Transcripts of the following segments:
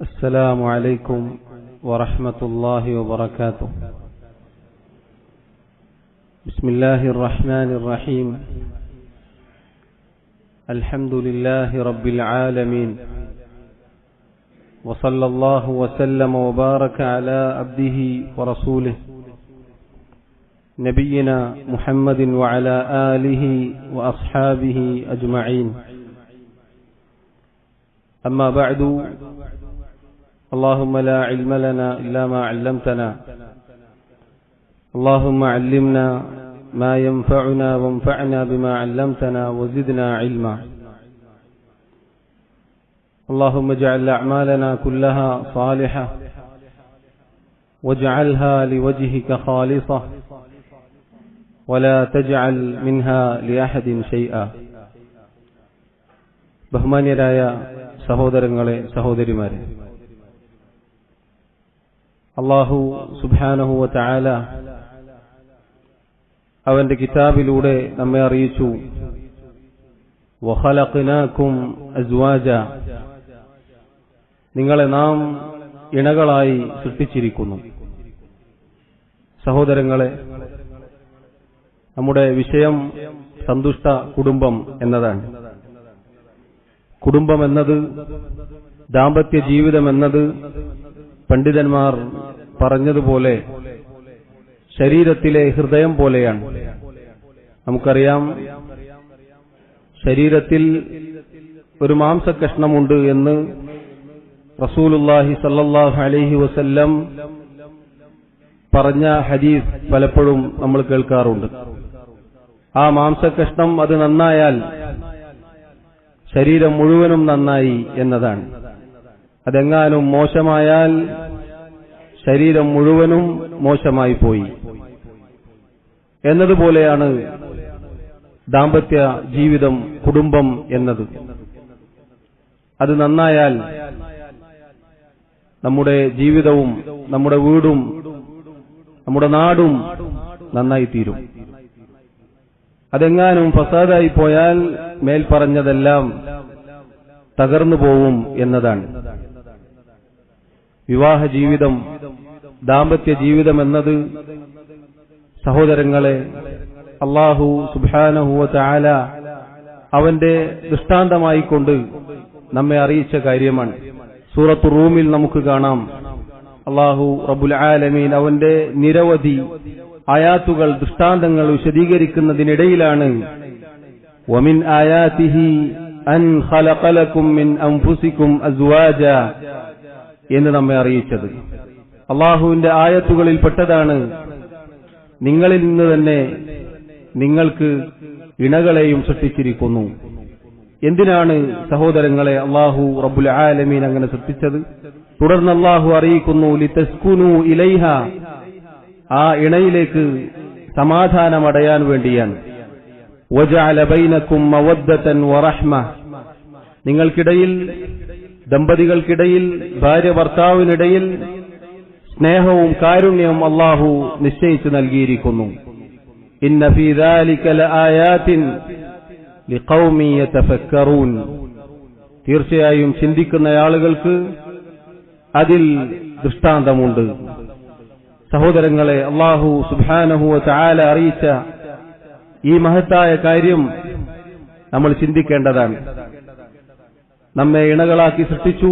السلام عليكم ورحمة الله وبركاته. بسم الله الرحمن الرحيم. الحمد لله رب العالمين، وصلى الله وسلم وبارك على عبده ورسوله نبينا محمد وعلى آله وأصحابه أجمعين. أما بعد، اللهم لا علم لنا إلا ما علمتنا، اللهم علمنا ما ينفعنا وانفعنا بما علمتنا وزدنا علما. اللهم اجعل أعمالنا كلها صالحة واجعلها لوجهك خالصة ولا تجعل منها لأحد شيئا. ബഹുമാന്യരായ സഹോദരങ്ങളെ, സഹോദരിമാരെ, അല്ലാഹു സുബ്ഹാനഹു വ തആല അവന്റെ കിതാബിലൂടെ നമ്മെ അറിയിച്ചു, വഖലഖനാകും അസ്വാജ, നിങ്ങളെ നാം ഇണകളായി സൃഷ്ടിച്ചിരിക്കുന്നു. സഹോദരങ്ങളെ, നമ്മുടെ വിഷയം സന്തുഷ്ട കുടുംബം എന്നതാണ്. കുടുംബം എന്നത്, ദാമ്പത്യ ജീവിതം എന്നത് പണ്ഡിതന്മാർ പറഞ്ഞതുപോലെ ശരീരത്തിലെ ഹൃദയം പോലെയാണ്. നമുക്കറിയാം, ശരീരത്തിൽ ഒരു മാംസകഷ്ണമുണ്ട് എന്ന് റസൂലുള്ളാഹി സ്വല്ലല്ലാഹു അലൈഹി വസല്ലം പറഞ്ഞ ഹദീസ് പലപ്പോഴും നമ്മൾ കേൾക്കാറുണ്ട്. ആ മാംസകഷ്ണം അത് നന്നായാൽ ശരീരം മുഴുവനും നന്നായി എന്നതാണ്. അതെങ്ങാനും മോശമായാൽ ശരീരം മുഴുവനും മോശമായി പോയി എന്നതുപോലെയാണ് ദാമ്പത്യ ജീവിതം, കുടുംബം എന്നത്. അത് നന്നായാൽ നമ്മുടെ ജീവിതവും നമ്മുടെ വീടും നമ്മുടെ നാടും നന്നായി തീരും. അതെങ്ങാനും ഫസാദായി പോയാൽ മേൽപ്പറഞ്ഞതെല്ലാം തകർന്നു പോവും എന്നതാണ്. വിവാഹ ജീവിതം, ദാമ്പത്യ ജീവിതം എന്നത് സഹോദരങ്ങളെ, അല്ലാഹു സുബ്ഹാനഹു വ തആല അവന്റെ ദൃഷ്ടാന്തമായിക്കൊണ്ട് നമ്മെ അറിയിച്ച കാര്യമാണ്. സൂറത്തു റൂമിൽ നമുക്ക് കാണാം, അല്ലാഹു റബ്ബുൽ ആലമീൻ അവന്റെ നിരവധി ആയാത്തുകൾ, ദൃഷ്ടാന്തങ്ങൾ വിശദീകരിക്കുന്നതിനിടയിലാണ് വമിൻ ആയാതിഹി അൻ ഖലഖ ലക്കും മിൻ അൻഫുസികും അസ്വാജ എന്ന് നമ്മെ അറിയിച്ചത്. അല്ലാഹുവിന്റെ ആയത്തുകളിൽ പെട്ടതാണ് നിങ്ങളിൽ നിന്ന് തന്നെ നിങ്ങൾക്ക് ഇണകളെയും സൃഷ്ടിച്ചിരിക്കുന്നു. എന്തിനാണ് സഹോദരങ്ങളെ അല്ലാഹു റബ്ബുൽ ആലമീൻ അങ്ങനെ സൃഷ്ടിച്ചത്? തുടർന്ന് അല്ലാഹു അറിയിക്കുന്നു, ലിതസ്കുനു ഇലൈഹ, ആ ഇണയിലേക്ക് സമാധാനമടയാൻ വേണ്ടിയാണ്. വജഅല ബൈനകും മവദ്ദതൻ വറഹ്മ, നിങ്ങൾക്കിടയിൽ, ദമ്പതികൾക്കിടയിൽ, ഭാര്യ ഭർത്താവിനിടയിൽ സ്നേഹവും കാരുണ്യവും അല്ലാഹു നിശ്ചയിച്ചു നൽകിയിരിക്കുന്നു. ഇന്ന ഫീ ദാലിക ലആയാതിൻ ലിഖൗമി യതഫക്കറൂൻ, തീർച്ചയായും ചിന്തിക്കുന്ന ആളുകൾക്ക് അതിൽ ദൃഷ്ടാന്തമുണ്ട്. സഹോദരങ്ങളെ, അല്ലാഹു സുബ്ഹാനഹു വ തആല അറിയിച്ച ഈ മഹത്തായ കാര്യം നമ്മൾ ചിന്തിക്കേണ്ടതാണ്. നമ്മെ ഇണകളാക്കി സൃഷ്ടിച്ചു,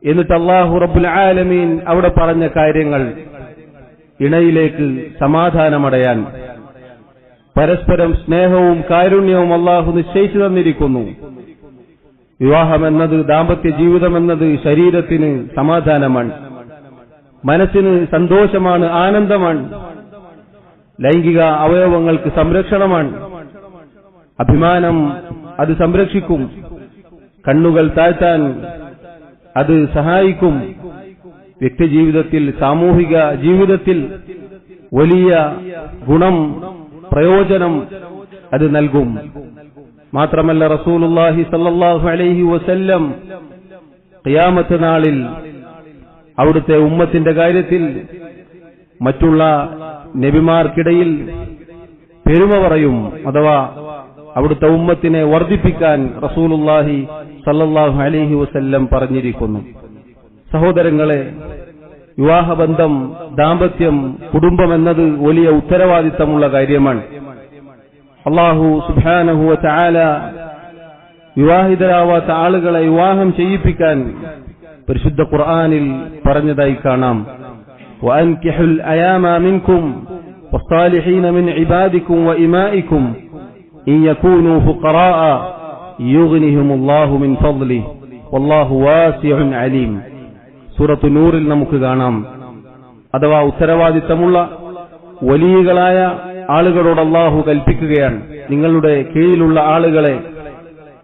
എന്നിട്ട് അല്ലാഹു റബ്ബുൽ ആലമീൻ അവിടെ പറഞ്ഞ കാര്യങ്ങൾ ഇണയിലേക്ക് സമാധാനമടയാൻ, പരസ്പരം സ്നേഹവും കാരുണ്യവും അല്ലാഹു നിശ്ചയിച്ചു തന്നിരിക്കുന്നു. വിവാഹമെന്നത്, ദാമ്പത്യ ജീവിതമെന്നത് ശരീരത്തിന് സമാധാനമാണ്, മനസ്സിന് സന്തോഷമാണ്, ആനന്ദമാണ്, ലൈംഗിക അവയവങ്ങൾക്ക് സംരക്ഷണമാണ്, അഭിമാനം അത് സംരക്ഷിക്കും, കണ്ണുകൾ താഴ്ത്താൻ അത് സഹായിക്കും, വ്യക്തിജീവിതത്തിൽ, സാമൂഹിക ജീവിതത്തിൽ വലിയ ഗുണം, പ്രയോജനം അത് നൽകും. മാത്രമല്ല, റസൂലുള്ളാഹി സ്വല്ലല്ലാഹു അലൈഹി വസല്ലം ഖിയാമത്ത് നാളിൽ അവിടുത്തെ ഉമ്മത്തിന്റെ കാര്യത്തിൽ മറ്റുള്ള നബിമാർക്കിടയിൽ പെരുമ പറയും, അഥവാ അവിടുത്തെ ഉമ്മത്തിനെ വർദ്ധിപ്പിക്കാൻ റസൂലുള്ളാഹി സല്ലല്ലാഹു അലൈഹി വസല്ലം പറഞ്ഞിരിക്കുന്നു. സഹോദരങ്ങളെ, വിവാഹബന്ധം, ദാമ്പത്യം, കുടുംബം എന്നത് വലിയ ഉത്തരവാദിത്തമുള്ള കാര്യമാണ്. അല്ലാഹു സുബ്ഹാനഹു വ തആല വിവാഹിതരാവാത്ത ആളുകളെ വിവാഹം ചെയ്യിപ്പിക്കാൻ പരിശുദ്ധ ഖുർആനിൽ പറഞ്ഞതായി കാണാം. വഅൻകിഹുൽ അയാമ മിൻകും വസ്സാലിഹീന മിൻ ഇബാദികും വഇമാഇകും ഇൻ യകൂനൂ ഫുഖറാഅ യുഗ്നിഹുമുല്ലാഹു മിൻ ഫദ്ലിഹി വല്ലാഹു വാസിഉൻ അലീം. സൂറത്തു നൂറിൽ നമുക്ക് കാണാം. അഥവാ ഉത്തരവാദിത്തമുള്ള വലിയകളായ ആളുകളോട് അല്ലാഹു കൽപ്പിക്കുകയാണ്, നിങ്ങളുടെ കീഴിലുള്ള ആളുകളെ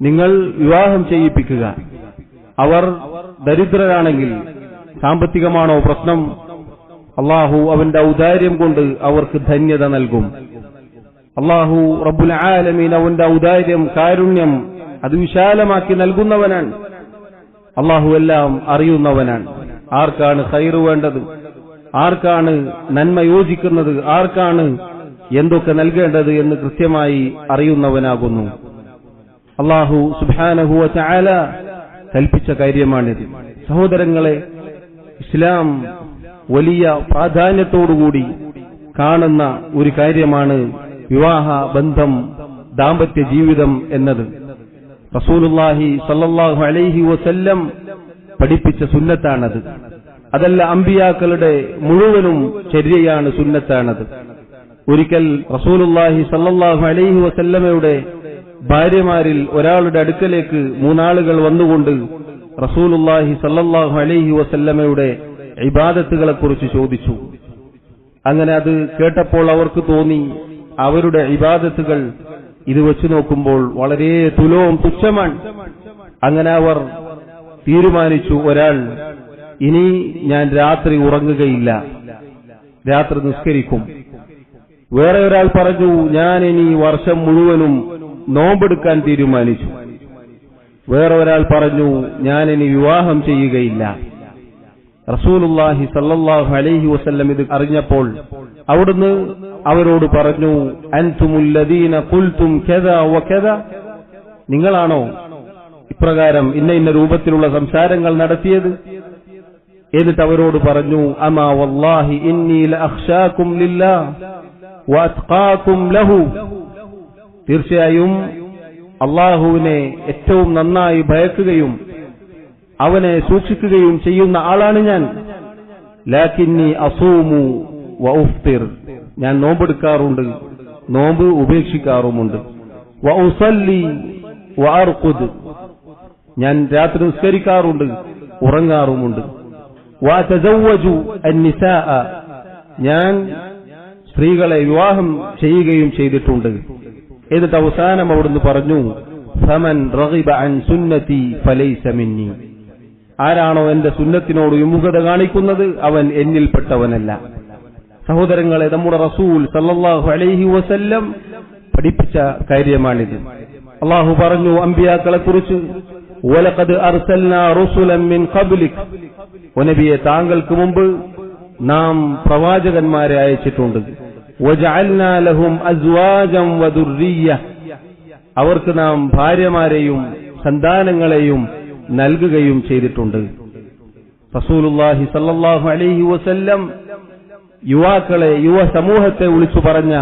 നിങ്ങൾ വിവാഹം ചെയ്യിപ്പിക്കുക. അവർ ദരിദ്രരാണെങ്കിൽ, സാമ്പത്തികമാണോ പ്രശ്നം, അല്ലാഹു അവന്റെ ഔദാര്യം കൊണ്ട് അവർക്ക് ധന്യത നൽകും. അല്ലാഹു റബ്ബുൽ ആലമീൻ അവന്റെ ഔദാര്യം, കാരുണ്യം അത് വിശാലമാക്കി നൽകുന്നവനാണ്. അല്ലാഹു എല്ലാം അറിയുന്നവനാണ്. ആർക്കാണ് ഖൈറ് വേണ്ടത്, ആർക്കാണ് നന്മ യോജിക്കുന്നത്, ആർക്കാണ് എന്തൊക്കെ നൽകേണ്ടത് എന്ന് കൃത്യമായി അറിയുന്നവനാകുന്നു. അല്ലാഹു സുബ്ഹാനഹു വ തആല കൽപ്പിച്ച കാര്യമാണിത്. സഹോദരങ്ങളെ, ഇസ്ലാം വലിയ പ്രാധാന്യത്തോടുകൂടി കാണുന്ന ഒരു കാര്യമാണ് വിവാഹ ബന്ധം, ദാമ്പത്യ ജീവിതം എന്നത്. റസൂലുള്ളാഹി സ്വല്ലല്ലാഹു അലൈഹി വസല്ലം പഠിപ്പിച്ച സുന്നത്താണത്. അതല്ല, അമ്പിയാക്കളുടെ മുഴുവനും ചര്യയാണ്, സുന്നത്താണത്. ഒരിക്കൽ റസൂലുള്ളാഹി സ്വല്ലല്ലാഹു അലൈഹി വസല്ലമയുടെ ഭാര്യമാരിൽ ഒരാളുടെ അടുക്കലേക്ക് മൂന്നാളുകൾ വന്നുകൊണ്ട് റസൂലുള്ളാഹി സ്വല്ലല്ലാഹു അലൈഹി വസല്ലമയുടെ ഇബാദത്തുകളെക്കുറിച്ച് ചോദിച്ചു. അങ്ങനെ അത് കേട്ടപ്പോൾ അവർക്ക് തോന്നി, അവരുടെ ഇബാദത്തുകൾ ഇത് വെച്ച് നോക്കുമ്പോൾ വളരെ തുലവും തുച്ഛമാണ്. അങ്ങനെ അവർ തീരുമാനിച്ചു, ഒരാൾ ഇനി ഞാൻ രാത്രി ഉറങ്ങുകയില്ല, രാത്രി നിസ്കരിക്കും. വേറെ ഒരാൾ പറഞ്ഞു, ഞാൻ ഇനി വർഷം മുഴുവനും നോമ്പെടുക്കാൻ തീരുമാനിച്ചു. വേറെ ഒരാൾ പറഞ്ഞു, ഞാൻ ഇനി വിവാഹം ചെയ്യുകയില്ല. റസൂലുള്ളാഹി സ്വല്ലല്ലാഹു അലൈഹി വസല്ലം ഇത് അറിഞ്ഞപ്പോൾ അവിടുന്ന് അവരോട് പറഞ്ഞു, അൻതുമുല്ലദീന ഖുൽതും കദാ വകദാ, നിങ്ങളാണോ ഇപ്രകാരം ഇന്ന രൂപത്തിലുള്ള സംസാരങ്ങൾ നടത്തിയത്? എന്നിട്ട് അവരോട് പറഞ്ഞു, അമാ വല്ലാഹി ഇന്നി ലഅഖ്ശാകും ലില്ലാഹ് വഅത്ഖാകും ലഹു, തീർച്ചയായും അല്ലാഹുവിനെ ഏറ്റവും നന്നായി ഭയക്കുകയും അവനെ സൂക്ഷിക്കുകയും ചെയ്യുന്ന ആളാണ് ഞാൻ. ലാകിന്നി അസൂമു വഉഫ്തിർ, ഞാൻ നോമ്പെടുക്കാറുണ്ട്, നോമ്പ് ഉപേക്ഷിക്കാറുമുണ്ട്. വഉസല്ലി വഅർഖുദ്, ഞാൻ രാത്രി നിസ്കരിക്കാറുണ്ട്, ഉറങ്ങാറുമുണ്ട്. വഅതസവ്വജു അന്നിസാഅ, ഞാൻ സ്ത്രീകളെ വിവാഹം ചെയ്യുകയും ചെയ്തിട്ടുണ്ട്. എന്നിട്ട് അവസാനം അവിടുന്ന് പറഞ്ഞു, ഫമൻ റഗിബ അൻ സുന്നതി ഫലൈസ മിന്നി, ആരാണോ എന്റെ സുന്നത്തിനോട് വിമുഖത കാണിക്കുന്നത് അവൻ എന്നിൽപ്പെട്ടവനല്ല. സഹോദരങ്ങളെ, നമ്മുടെ റസൂൽ സല്ലല്ലാഹു അലൈഹി വസല്ലം പഠിപ്പിച്ച കാര്യമാണിത്. അല്ലാഹു പറഞ്ഞു അമ്പിയാക്കളെ കുറിച്ച്, വലഖദ് അർസൽനാ റുസുലൻ മിൻ ഖബ്ലിക്, നബിയെ താങ്കൾക്ക് മുമ്പ് നാം പ്രവാചകന്മാരെ അയച്ചിട്ടുണ്ട്. വജഅൽനാ ലഹും അസ്വാജൻ വദുർരിയ്യ, അവർക്ക് നാം ഭാര്യമാരെയും സന്താനങ്ങളെയും നൽകുകയും ചെയ്തിട്ടുണ്ട്. റസൂലുള്ളാഹി സ്വല്ലല്ലാഹു അലൈഹി വസല്ലം യുവാക്കളെ, യുവ സമൂഹത്തെ വിളിച്ചു പറഞ്ഞ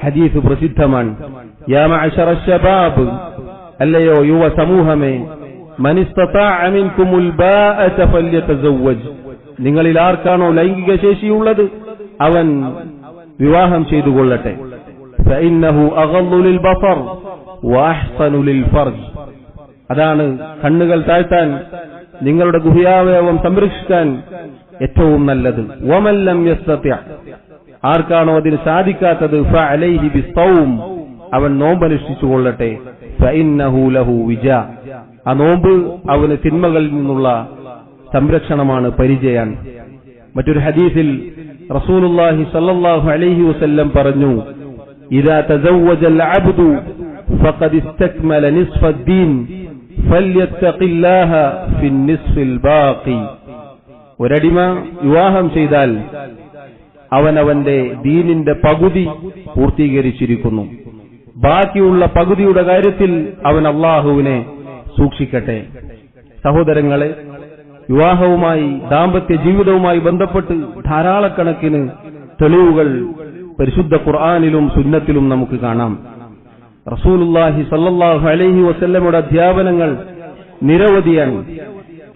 ഹദീസ് പ്രസിദ്ധമാണ്. യാ മഅശറ ശബാബ്, അല്ലയോ യുവ സമൂഹമേ, മൻ ഇസ്തതാഅ മിൻകുമുൽ ബാഅത ഫല്യതസവ്വജ്, നിങ്ങളിൽ ആർക്കാണോ ലൈംഗിക ശേഷിയുള്ളത് അവൻ വിവാഹം ചെയ്തു കൊള്ളട്ടെ. ഫഇന്നഹു അഗളു ലിൽ ബസർ വഅഹ്സനു ലിൽ ഫർജ്, അതാണ് കണ്ണുകൾ താഴ്ത്താൻ, നിങ്ങളുടെ ഗുഹ്യാവയവം സംരക്ഷിക്കാൻ ഏറ്റവും നല്ലത്. വമൻ ലം യസ്തതി', ആർക്കാണോ അതിന് സാധിക്കാത്തത്, ഫഅലൈഹി ബിസ്സൗം, അവൻ നോമ്പനുഷ്ഠിച്ചു കൊള്ളട്ടെ. ഫഇന്നഹു ലഹു വിജാ, ആ നോമ്പ് അവന് തിന്മകളിൽ നിന്നുള്ള സംരക്ഷണമാണ്, പരിചയാണ്. മറ്റൊരു ഹദീസിൽ റസൂലുള്ളാഹി സ്വല്ലല്ലാഹു അലൈഹി വസല്ലം പറഞ്ഞു, ഇദാ തസവ്വജൽ അബ്ദു ഫഖദ് ഇസ്തക്മല നിസ്ഫദ്ദീൻ ഫല്യത്തഖില്ലാഹ ഫിന്നിസ്ഫിൽ ബാഖി, ഒരടിമ വിവാഹം ചെയ്താൽ അവൻ അവന്റെ ദീനിന്റെ പകുതി പൂർത്തീകരിച്ചിരിക്കുന്നു. ബാക്കിയുള്ള പകുതിയുടെ കാര്യത്തിൽ അവൻ അല്ലാഹുവിനെ സൂക്ഷിക്കട്ടെ. സഹോദരങ്ങളെ, വിവാഹവുമായി ദാമ്പത്യ ജീവിതവുമായി ബന്ധപ്പെട്ട് ധാരാളക്കണക്കിന് തെളിവുകൾ പരിശുദ്ധ ഖുർആനിലും സുന്നത്തിലും നമുക്ക് കാണാം. റസൂലുള്ളാഹി സ്വല്ലല്ലാഹു അലൈഹി വസല്ലമയുടെ അധ്യാപനങ്ങൾ നിരവധിയാണ്.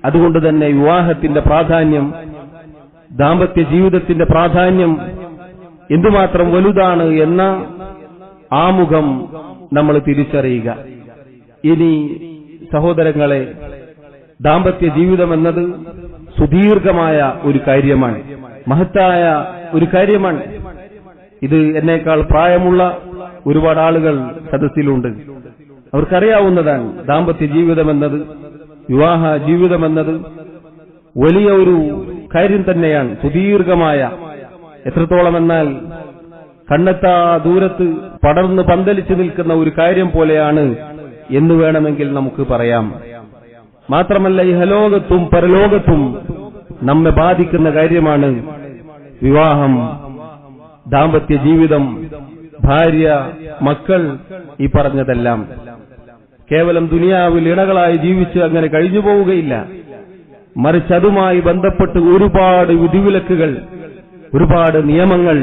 അതുകൊണ്ട് തന്നെ വിവാഹത്തിന്റെ പ്രാധാന്യം, ദാമ്പത്യ ജീവിതത്തിന്റെ പ്രാധാന്യം എന്തുമാത്രം വലുതാണ് എന്ന ആമുഖം നമ്മൾ തിരിച്ചറിയുക. ഇനി സഹോദരങ്ങളെ, ദാമ്പത്യ ജീവിതം എന്നത് സുദീർഘമായ ഒരു കാര്യമാണ്, മഹത്തായ ഒരു കാര്യമാണ്. ഇത് എന്നേക്കാൾ പ്രായമുള്ള ഒരുപാട് ആളുകൾ സദസ്സിലുണ്ട്. അവർക്കറിയാവുന്നതാണ് ദാമ്പത്യ ജീവിതമെന്നത്, വിവാഹ ജീവിതമെന്നത് വലിയ ഒരു കാര്യം തന്നെയാണ്, സുദീർഘമായ. എത്രത്തോളം എന്നാൽ കണ്ണെത്താ ദൂരത്ത് പടർന്ന് പന്തലിച്ചു നിൽക്കുന്ന ഒരു കാര്യം പോലെയാണ് എന്ന് വേണമെങ്കിൽ നമുക്ക് പറയാം. മാത്രമല്ല, ഇഹലോകത്തും പരലോകത്തും നമ്മെ ബാധിക്കുന്ന കാര്യമാണ് വിവാഹം, ദാമ്പത്യ ജീവിതം, ഭാര്യ, മക്കൾ, ഈ പറഞ്ഞതെല്ലാം. കേവലം ദുനിയാവിൽ ഇണകളായി ജീവിച്ച് അങ്ങനെ കഴിഞ്ഞു പോവുകയില്ല. മറിച്ച് അതുമായി ബന്ധപ്പെട്ട് ഒരുപാട് വിധിവിലക്കുകൾ, ഒരുപാട് നിയമങ്ങൾ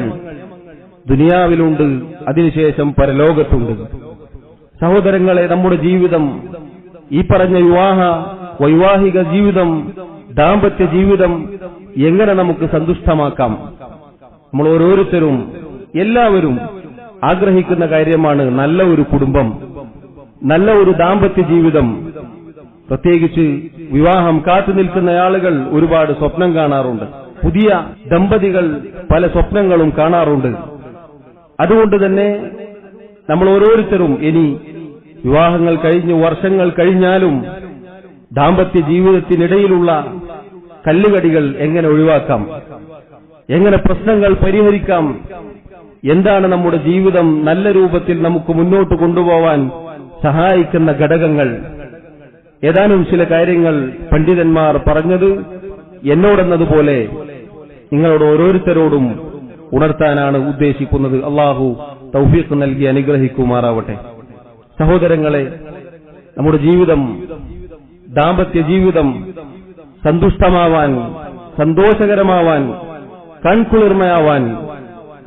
ദുനിയാവിലുണ്ട്, അതിനുശേഷം പരലോകത്തുണ്ട്. സഹോദരങ്ങളെ, നമ്മുടെ ജീവിതം, ഈ പറഞ്ഞ വൈവാഹിക ജീവിതം, ദാമ്പത്യ ജീവിതം എങ്ങനെ നമുക്ക് സന്തുഷ്ടമാക്കാം? നമ്മൾ ഓരോരുത്തരും, എല്ലാവരും ആഗ്രഹിക്കുന്ന കാര്യമാണ് നല്ല ഒരു കുടുംബം, നല്ല ഒരു ദാമ്പത്യ ജീവിതം. പ്രത്യേകിച്ച് വിവാഹം കാത്തു നിൽക്കുന്ന ആളുകൾ ഒരുപാട് സ്വപ്നം കാണാറുണ്ട്. പുതിയ ദമ്പതികൾ പല സ്വപ്നങ്ങളും കാണാറുണ്ട്. അതുകൊണ്ട് തന്നെ നമ്മൾ ഓരോരുത്തരും ഇനി വിവാഹങ്ങൾ കഴിഞ്ഞ് വർഷങ്ങൾ കഴിഞ്ഞാലും ദാമ്പത്യ ജീവിതത്തിനിടയിലുള്ള കല്ലുകടികൾ എങ്ങനെ ഒഴിവാക്കാം, എങ്ങനെ പ്രശ്നങ്ങൾ പരിഹരിക്കാം, എന്താണ് നമ്മുടെ ജീവിതം നല്ല രൂപത്തിൽ നമുക്ക് മുന്നോട്ട് കൊണ്ടുപോവാൻ സഹായിക്കുന്ന ഘടകങ്ങൾ, ഏതാനും ചില കാര്യങ്ങൾ പണ്ഡിതന്മാർ പറഞ്ഞത് എന്നോടെന്നതുപോലെ നിങ്ങളോട് ഓരോരുത്തരോടും ഉണർത്താനാണ് ഉദ്ദേശിക്കുന്നത്. അള്ളാഹു തൗഫീഖ് നൽകി അനുഗ്രഹിക്കുമാറാവട്ടെ. സഹോദരങ്ങളെ, നമ്മുടെ ജീവിതം, ദാമ്പത്യ ജീവിതം സന്തുഷ്ടമാവാൻ, സന്തോഷകരമാവാൻ, കൺകുളിർമയാവാൻ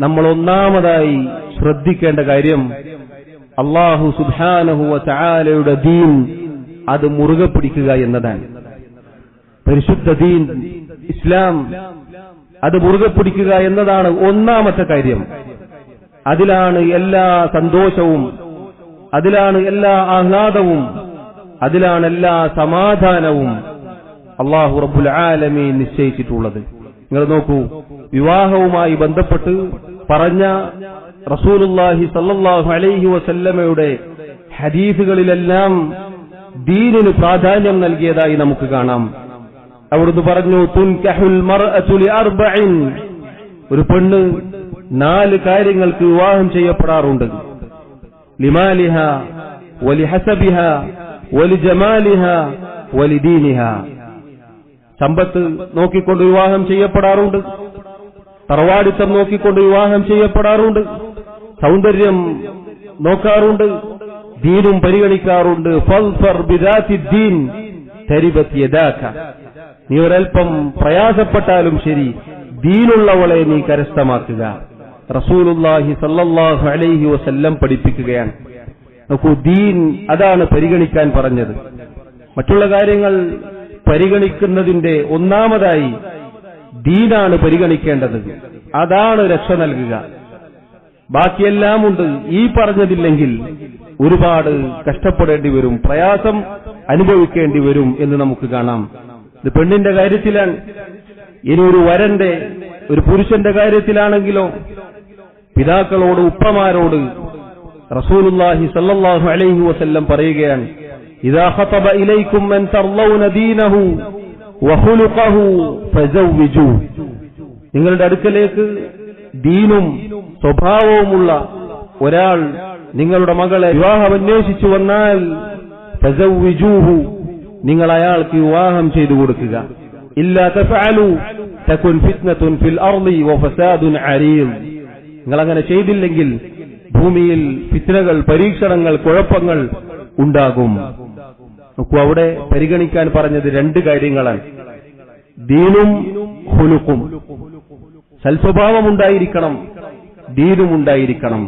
നമ്മൾ ഒന്നാമതായി ശ്രദ്ധിക്കേണ്ട കാര്യം അല്ലാഹു സുബ്ഹാനഹു വ തആലയുടെ ദീൻ അത് മുറുകെ പിടിക്കുക എന്നതാണ്. പരിശുദ്ധ ദീൻ ഇസ്ലാം അത് മുറുകെ പിടിക്കുക എന്നതാണ് ഒന്നാമത്തെ കാര്യം. അതിലാണ് എല്ലാ സന്തോഷവും, അതിലാണ് എല്ലാ ആഹ്ലാദവും, അതിലാണ് എല്ലാ സമാധാനവും അല്ലാഹു റബ്ബുൽ ആലമീൻ നിശ്ചയിച്ചിട്ടുള്ളത്. നിങ്ങൾ നോക്കൂ, വിവാഹവുമായി ബന്ധപ്പെട്ട് പറഞ്ഞ റസൂലുള്ളാഹി സ്വല്ലല്ലാഹു അലൈഹി വസല്ലമയുടെ ഹദീസുകളിലെല്ലാം ദീനിന് പ്രാധാന്യം നൽകിയതായി നമുക്ക് കാണാം. അവിടുന്ന് പറഞ്ഞു, തുൻകഹുൽ മർഅതു ലിഅർബഇൻ, ഒരു പെണ്ണ് 4 കാര്യങ്ങൾക്ക് വിവാഹം ചെയ്യപ്പെടാറുണ്ട്. ലിമാലിഹ വലിഹസബിഹ വലിജമാലിഹ വലിദീനിഹ. സമ്പത്ത് നോക്കിക്കൊണ്ട് വിവാഹം ചെയ്യപ്പെടാറുണ്ട്, തറവാടിത്തം നോക്കിക്കൊണ്ട് വിവാഹം ചെയ്യപ്പെടാറുണ്ട്, സൗന്ദര്യം നോക്കാറുണ്ട്, ദീനും പരിഗണിക്കാറുണ്ട്. ഫൽഫർ ബിദാത്തിദ്ദീൻ തരിബത് യദാക, നീ ഒരൽപ്പം പ്രയാസപ്പെട്ടാലും ശരി ദീനുള്ളവളെ നീ കരസ്ഥമാക്കുക. റസൂലുള്ളാഹി സ്വല്ലല്ലാഹു അലൈഹി വസല്ലം പഠിപ്പിക്കുകയാണ്. നോക്കൂ, ദീൻ അതാണ് പരിഗണിക്കാൻ പറഞ്ഞത്. മറ്റുള്ള കാര്യങ്ങൾ പരിഗണിക്കുന്നതിന്റെ ഒന്നാമതായി ദീനാണ് പരിഗണിക്കേണ്ടത്. അതാണ് രക്ഷ നൽകുക. ബാക്കിയെല്ലാം ഉണ്ട്. ഈ പറഞ്ഞതില്ലെങ്കിൽ ഒരുപാട് കഷ്ടപ്പെടേണ്ടി വരും, പ്രയാസം അനുഭവിക്കേണ്ടി വരും എന്ന് നമുക്ക് കാണാം. ഇത് പെണ്ണിന്റെ കാര്യത്തിലാണ്. ഇനി ഒരു വരന്റെ, ഒരു പുരുഷന്റെ കാര്യത്തിലാണെങ്കിലോ പിതാക്കളോട്, ഉപ്പമാരോട് റസൂലുള്ളാഹി സ്വല്ലല്ലാഹു അലൈഹി വസല്ലം പറയുകയാണ്, ഇദാ ഖതബ ഇലൈക്കും മൻ തർളൗന ദീനഹു വഖുലുഖഹു ഫസവ്വിജു, നിങ്ങളുടെ അടുക്കലേക്ക് ദീനും സ്വഭാവവുമുള്ള ഒരാൾ നിങ്ങളുടെ മകളെ വിവാഹം അന്വേഷിച്ചു വന്നാൽ ഫസവ്വിജൂഹു, നിങ്ങൾ അയാൾക്ക് വിവാഹം ചെയ്തു കൊടുക്കുക. ഇല്ലാ തഫഅലു തകുൻ ഫിത്നത്തുൻ ഫിൽ അർളി വഫസാദുൻ അരീം, നിങ്ങൾ അങ്ങനെ ചെയ്തില്ലെങ്കിൽ ഭൂമിയിൽ ഫിത്നകൾ, പരീക്ഷണങ്ങൾ, കുഴപ്പങ്ങൾ ഉണ്ടാകും. നോക്കൂ, അവിടെ പരിഗണിക്കാൻ പറഞ്ഞത് 2 കാര്യങ്ങളാണ്. ദീനും ഖുലുഖും, സൽസ്വഭാവമുണ്ടായിരിക്കണം, ദീനുമുണ്ടായിരിക്കണം.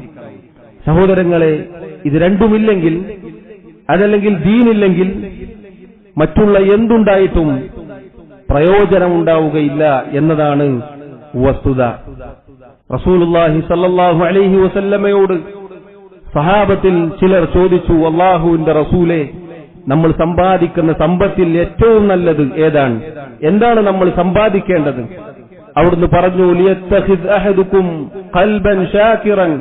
സഹോദരങ്ങളെ, ഇത് രണ്ടുമില്ലെങ്കിൽ, അതല്ലെങ്കിൽ ദീനില്ലെങ്കിൽ മറ്റുള്ള എന്തുണ്ടായിട്ടും പ്രയോജനമുണ്ടാവുകയില്ല എന്നതാണ് വസ്തുത. റസൂലുള്ളാഹി സ്വല്ലല്ലാഹു അലൈഹി വസല്ലമയോട് സഹാബത്തിൽ ചിലർ ചോദിച്ചു, അല്ലാഹുവിന്റെ റസൂലേ, നമ്മൾ സമ്പാദിക്കുന്ന സമ്പത്തിൽ ഏറ്റവും നല്ലത് ഏതാണ്? എന്താണ് നമ്മൾ സമ്പാദിക്കേണ്ടത്? അവിടുന്ന് പറഞ്ഞു, ലിയത്തഖിദ് അഹദുക്കും ഖൽബൻ ശാകിറൻ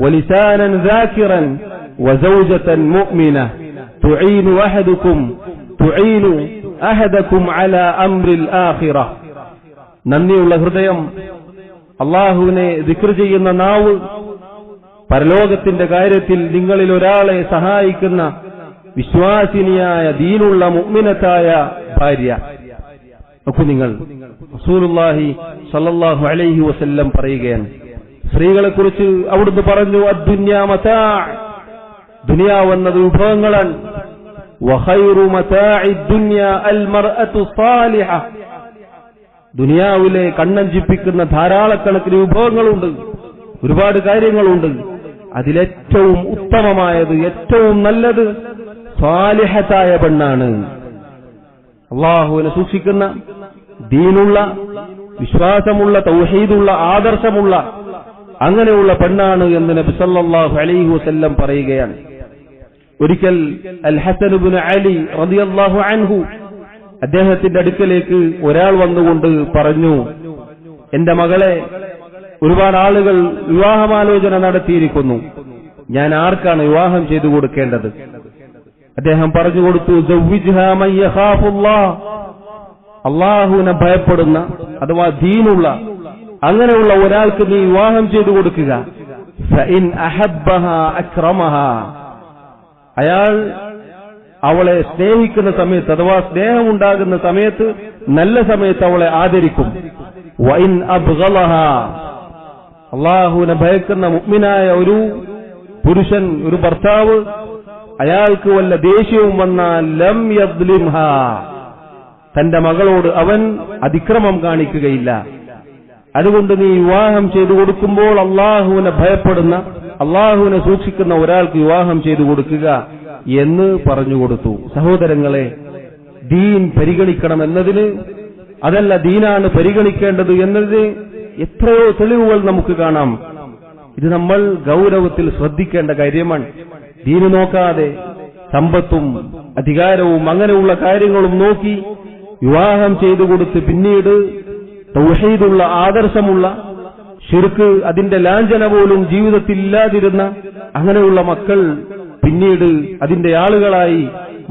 വലിസാനൻ ദാകിറൻ വസൗജതൻ മുഅ്മിന തുഈനു അഹദകും അലാ അംറിൽ ആഖിറ. നന്ദിയുള്ള ഹൃദയം, അല്ലാഹുവിനെ ദിക്ർ ചെയ്യുന്ന നാവ്, പരലോകത്തിന്റെ കാര്യത്തിൽ നിങ്ങളിൽ ഒരാളെ സഹായിക്കുന്ന വിശ്വാസിനിയായ ദീനുള്ള മുഅ്മിനത്തായ ഭാര്യ. നോക്കൂ നിങ്ങൾ, റസൂലുള്ളാഹി സ്വല്ലല്ലാഹു അലൈഹി വസല്ലം പറയുകയാണ്, സ്ത്രീകളെ കുറിച്ച് അവിടുന്ന് പറഞ്ഞു, അദ്ദുന്യാ മതാ, ദുനിയാവെന്നത് വിഭവങ്ങളാണ്. വഖൈറു മതാഇദ് ദുനിയാ അൽ മർഅതു സാലിഹ, ദുനിയാവിലെ കണ്ണഞ്ചിപ്പിക്കുന്ന ധാരാളക്കണക്കിന് വിഭവങ്ങളുണ്ട്, ഒരുപാട് കാര്യങ്ങളുണ്ട്. അതിലേറ്റവും ഉത്തമമായത്, ഏറ്റവും നല്ലത് സാലിഹത്തായ പെണ്ണാണ്. അല്ലാഹുവിനെ സൂക്ഷിക്കുന്ന, ദീനുള്ള, വിശ്വാസമുള്ള, തൗഹീദുള്ള, ആദർശമുള്ള അങ്ങനെയുള്ള പെണ്ണാണ് എന്ന് നബി സല്ലല്ലാഹു അലൈഹി വസല്ലം പറയുകയാണ്. ഒരിക്കൽ അൽ ഹസൻ ഇബ്നു അലി റളിയല്ലാഹു അൻഹു അദ്ദേഹത്തിന്റെ അടുക്കലേക്ക് ഒരാൾ വന്നുകൊണ്ട് പറഞ്ഞു, എന്റെ മകളെ ഒരുപാട് ആളുകൾ വിവാഹമാലോചന നടത്തിയിരിക്കുന്നു, ഞാൻ ആർക്കാണ് വിവാഹം ചെയ്തു കൊടുക്കേണ്ടത്? അദ്ദേഹം പറഞ്ഞു കൊടുത്തു, സവ്വിജ്ഹാ മൻ യഖാഫുല്ലാഹ്, അല്ലാഹുവിനെ ഭയപ്പെടുന്ന അഥവാ ദീനുള്ള അങ്ങനെയുള്ള ഒരാൾക്ക് നീ വിവാഹം ചെയ്തു കൊടുക്കുക. ഫഇൻ അഹബ്ബഹാ അക്രമഹാ, അയാൾ അവളെ സ്നേഹിക്കുന്ന സമയത്ത് അഥവാ സ്നേഹമുണ്ടാകുന്ന സമയത്ത്, നല്ല സമയത്ത് അവളെ ആദരിക്കും. വഇൻ അബ്ഗളഹാ, അല്ലാഹുവിനെ ഭയക്കുന്ന മുഅ്മിനായ ഒരു പുരുഷൻ, ഒരു ഭർത്താവ്, അയാൾക്ക് വല്ല ദേഷ്യവും വന്നാൽ ലം യദ്ലിംഹാ, തന്റെ മകളോട് അവൻ അതിക്രമം കാണിക്കുകയില്ല. അതുകൊണ്ട് നീ വിവാഹം ചെയ്തു കൊടുക്കുമ്പോൾ അള്ളാഹുവിനെ ഭയപ്പെടുന്ന, അള്ളാഹുവിനെ സൂക്ഷിക്കുന്ന ഒരാൾക്ക് വിവാഹം ചെയ്തു കൊടുക്കുക എന്ന് പറഞ്ഞുകൊടുത്തു. സഹോദരങ്ങളെ, ദീൻ പരിഗണിക്കണം എന്നതിന്, അതല്ല ദീനാണ് പരിഗണിക്കേണ്ടത് എന്നതിന് എത്രയോ തെളിവുകൾ നമുക്ക് കാണാം. ഇത് നമ്മൾ ഗൗരവത്തിൽ ശ്രദ്ധിക്കേണ്ട കാര്യമാണ്. ദീന് നോക്കാതെ സമ്പത്തും അധികാരവും അങ്ങനെയുള്ള കാര്യങ്ങളും നോക്കി വിവാഹം ചെയ്തു കൊടുത്ത് പിന്നീട് തൗഹീദുള്ള, ആദർശമുള്ള, ശിർക്ക് അതിന്റെ ലാഞ്ചന പോലും ജീവിതത്തിൽ ഇല്ലാതിരുന്ന അങ്ങനെയുള്ള മക്കൾ പിന്നീട് അതിന്റെ ആളുകളായി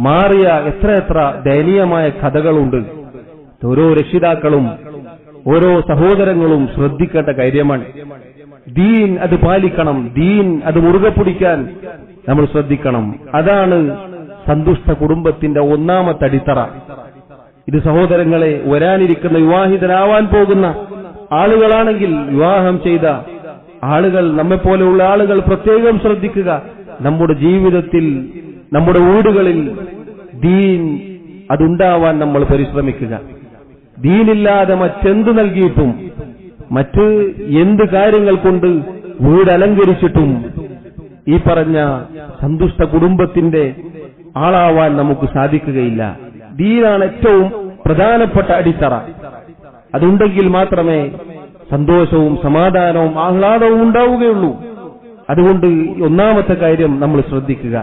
മാറിയ എത്രയെത്ര ദയനീയമായ കഥകളുണ്ട്. ഓരോ രക്ഷിതാക്കളും ഓരോ സഹോദരങ്ങളും ശ്രദ്ധിക്കേണ്ട കാര്യമാണ്. ദീൻ അത് പാലിക്കണം, ദീൻ അത് മുറുകെ പിടിക്കാൻ നമ്മൾ ശ്രദ്ധിക്കണം. അതാണ് സന്തുഷ്ട കുടുംബത്തിന്റെ ഒന്നാമത്തെ അടിത്തറ. ഇത് സഹോദരങ്ങളെ, വരാനിരിക്കുന്ന വിവാഹിതരാവാൻ പോകുന്ന ആളുകളാണെങ്കിൽ, വിവാഹം ചെയ്ത ആളുകൾ, നമ്മെപ്പോലെയുള്ള ആളുകൾ പ്രത്യേകം ശ്രദ്ധിക്കുക. നമ്മുടെ ജീവിതത്തിൽ, നമ്മുടെ വീടുകളിൽ ദീൻ അതുണ്ടാവാൻ നമ്മൾ പരിശ്രമിക്കുക. ദീനില്ലാതെ മറ്റെന്ത് നൽകിയിട്ടും, മറ്റ് എന്ത് കാര്യങ്ങൾ കൊണ്ട് വീട് അലങ്കരിച്ചിട്ടും ഈ പറഞ്ഞ സന്തുഷ്ട കുടുംബത്തിന്റെ ആളാവാൻ നമുക്ക് സാധിക്കുകയില്ല. ദീനാണ് ഏറ്റവും പ്രധാനപ്പെട്ട അടിത്തറ. അതുണ്ടെങ്കിൽ മാത്രമേ സന്തോഷവും സമാധാനവും ആഹ്ലാദവും ഉണ്ടാവുകയുള്ളൂ. അതുകൊണ്ട് ഒന്നാമത്തെ കാര്യം നമ്മൾ ശ്രദ്ധിക്കുക.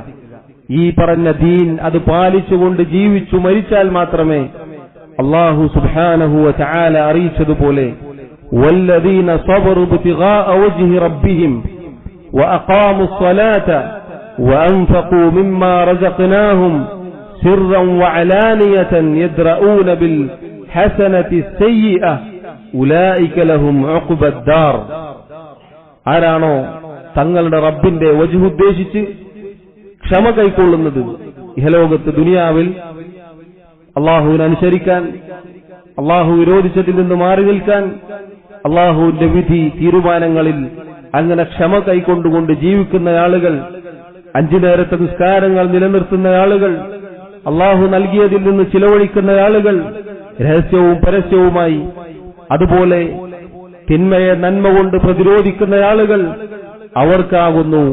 ഈ പറഞ്ഞ ദീൻ അത് പാലിച്ചുകൊണ്ട് ജീവിച്ചു മരിച്ചാൽ മാത്രമേ അല്ലാഹു സുബ്ഹാനഹു വ തആല അറിയിച്ചതുപോലെ വല്ലദീന സബറു ബിതിഗാഅ വജ്ഹി റബ്ബിഹിം വഅഖാമു الصلاة وأنفقوا مما رزقناهم سرا وعلانية يدرؤون بالحسنة السيئة أولئك لهم عقبى الدار. ആരാണോ തങ്ങളുടെ റബ്ബിന്റെ വജ്ഹ് ഉദ്ദേശിച്ച് ക്ഷമ കൈക്കൊള്ളുന്നത്, ഇഹലോകത്ത് ദുനിയാവിൽ അള്ളാഹുവിനെ അനുസരിക്കാൻ, അള്ളാഹു വിരോധിച്ചതിൽ നിന്ന് മാറി നിൽക്കാൻ, അള്ളാഹുവിന്റെ വിധി തീരുമാനങ്ങളിൽ അങ്ങനെ ക്ഷമ കൈക്കൊണ്ടുകൊണ്ട് ജീവിക്കുന്ന ആളുകൾ, 5 നേരത്തെ നിസ്കാരങ്ങൾ നിലനിർത്തുന്ന ആളുകൾ, അള്ളാഹു നൽകിയതിൽ നിന്ന് ചിലവഴിക്കുന്ന ആളുകൾ, രഹസ്യവും പരസ്യവുമായി, അതുപോലെ തിന്മയെ നന്മ കൊണ്ട് പ്രതിരോധിക്കുന്ന ആളുകൾ, അവർക്കാകുന്നു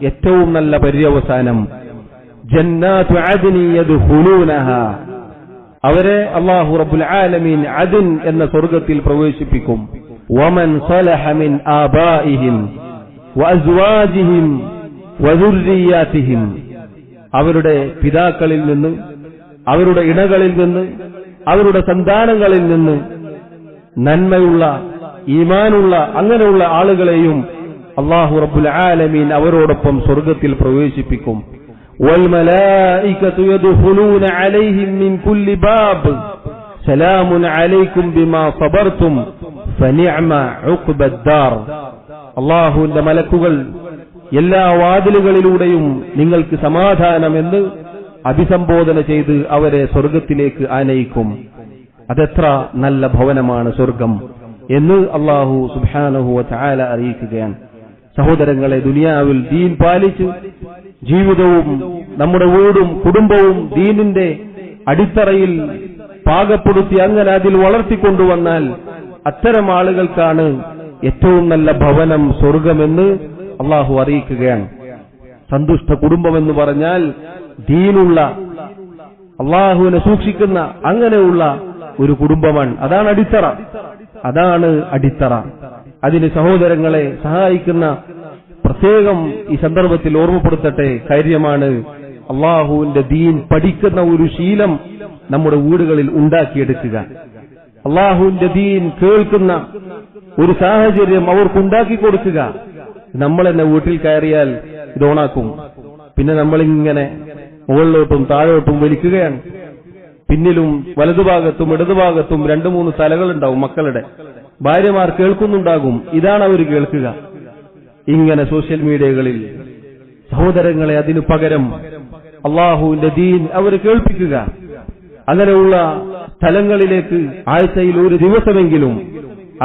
ഏറ്റവും നല്ല പര്യവസാനം. ജന്നാതു അദ്നി യദ്ഖുലൂനഹാ, അവരെ അല്ലാഹു റബ്ബുൽ ആലമീൻ അദ്ൻ എന്ന സ്വർഗ്ഗത്തിൽ പ്രവേശിപ്പിക്കും. വമൻ സലഹ മിൻ ആബാഇഹിം വഅസ്വാജിഹിം വദുർരിയാതിഹിം, അവരുടെ പിതാക്കളിൽ നിന്ന്, അവരുടെ ഇണകളിൽ നിന്ന്, അവരുടെ സന്താനങ്ങളിൽ നിന്ന് നന്മയുള്ള ഈമാനുള്ള അങ്ങനെയുള്ള ആളുകളെയും അല്ലാഹു റബ്ബുൽ ആലമീൻ അവരോടൊപ്പം സ്വർഗ്ഗത്തിൽ പ്രവേശിപ്പിക്കും. വൽമലായികതു യദ്ഖുലൂന അലൈഹിം മിൻ കുല്ലി ബാബ് സലാമുൻ അലൈക്കും ബിമാ സബർതും ഫനിഅമ ഉഖ്ബദ്ദാർ. അല്ലാഹുവിന്റെ മലക്കുകൾ എല്ലാ വാതിലുകളിലൂടെയും നിങ്ങൾക്ക് സമാധാനമെന്ന് അഭിസംബോധന ചെയ്ത് അവരെ സ്വർഗ്ഗത്തിലേക്ക് ആനയിക്കും. അതെത്ര നല്ല ഭവനമാണ് സ്വർഗം എന്ന് അല്ലാഹു സുബ്ഹാനഹു വ തആല അറിയിക്കുകയാണ്. സഹോദരങ്ങളെ, ദുനിയാവിൽ ദീൻ പാലിച്ച് ജീവിതവും നമ്മുടെ വീടും കുടുംബവും ദീനിന്റെ അടിത്തറയിൽ പാകപ്പെടുത്തി അങ്ങനെ അതിൽ വളർത്തിക്കൊണ്ടുവന്നാൽ അത്തരം ആളുകൾക്കാണ് ഏറ്റവും നല്ല ഭവനം സ്വർഗമെന്ന് അല്ലാഹു അറിയിക്കുകയാണ്. സന്തുഷ്ട കുടുംബമെന്ന് പറഞ്ഞാൽ ദീനുള്ള, അല്ലാഹുവിനെ സൂക്ഷിക്കുന്ന അങ്ങനെയുള്ള ഒരു കുടുംബമാണ്. അതാണ് അടിത്തറ, അതാണ് അടിത്തറ. അതിന് സഹോദരങ്ങളെ സഹായിക്കുന്ന പ്രത്യേകം ഈ സന്ദർഭത്തിൽ ഓർമ്മപ്പെടുത്തട്ടെ കാര്യമാണ്, അല്ലാഹുവിന്റെ ദീൻ പഠിക്കുന്ന ഒരു ശീലം നമ്മുടെ വീടുകളിൽ ഉണ്ടാക്കിയെടുക്കുക. അല്ലാഹുവിന്റെ ദീൻ കേൾക്കുന്ന ഒരു സാഹചര്യം അവർക്കുണ്ടാക്കി കൊടുക്കുക. നമ്മൾ തന്നെ വീട്ടിൽ കയറിയാൽ ഇത് ഓണാക്കും, പിന്നെ നമ്മളിങ്ങനെ മുകളിലോട്ടും താഴോട്ടും വലിക്കുകയാണ്. പിന്നിലും വലതുഭാഗത്തും ഇടതുഭാഗത്തും 2-3 തലകളുണ്ടാവും മക്കളുടെ. ഭാര്യമാർ കേൾക്കുന്നുണ്ടാകും, ഇതാണ് അവർ കേൾക്കുക. ഇങ്ങനെ സോഷ്യൽ മീഡിയകളിൽ സഹോദരങ്ങളെ, അതിനു പകരം അല്ലാഹുവിന്റെ ദീൻ അവർ കേൾപ്പിക്കുക. അങ്ങനെയുള്ള സ്ഥലങ്ങളിലേക്ക് ആഴ്ചയിൽ ഒരു ദിവസമെങ്കിലും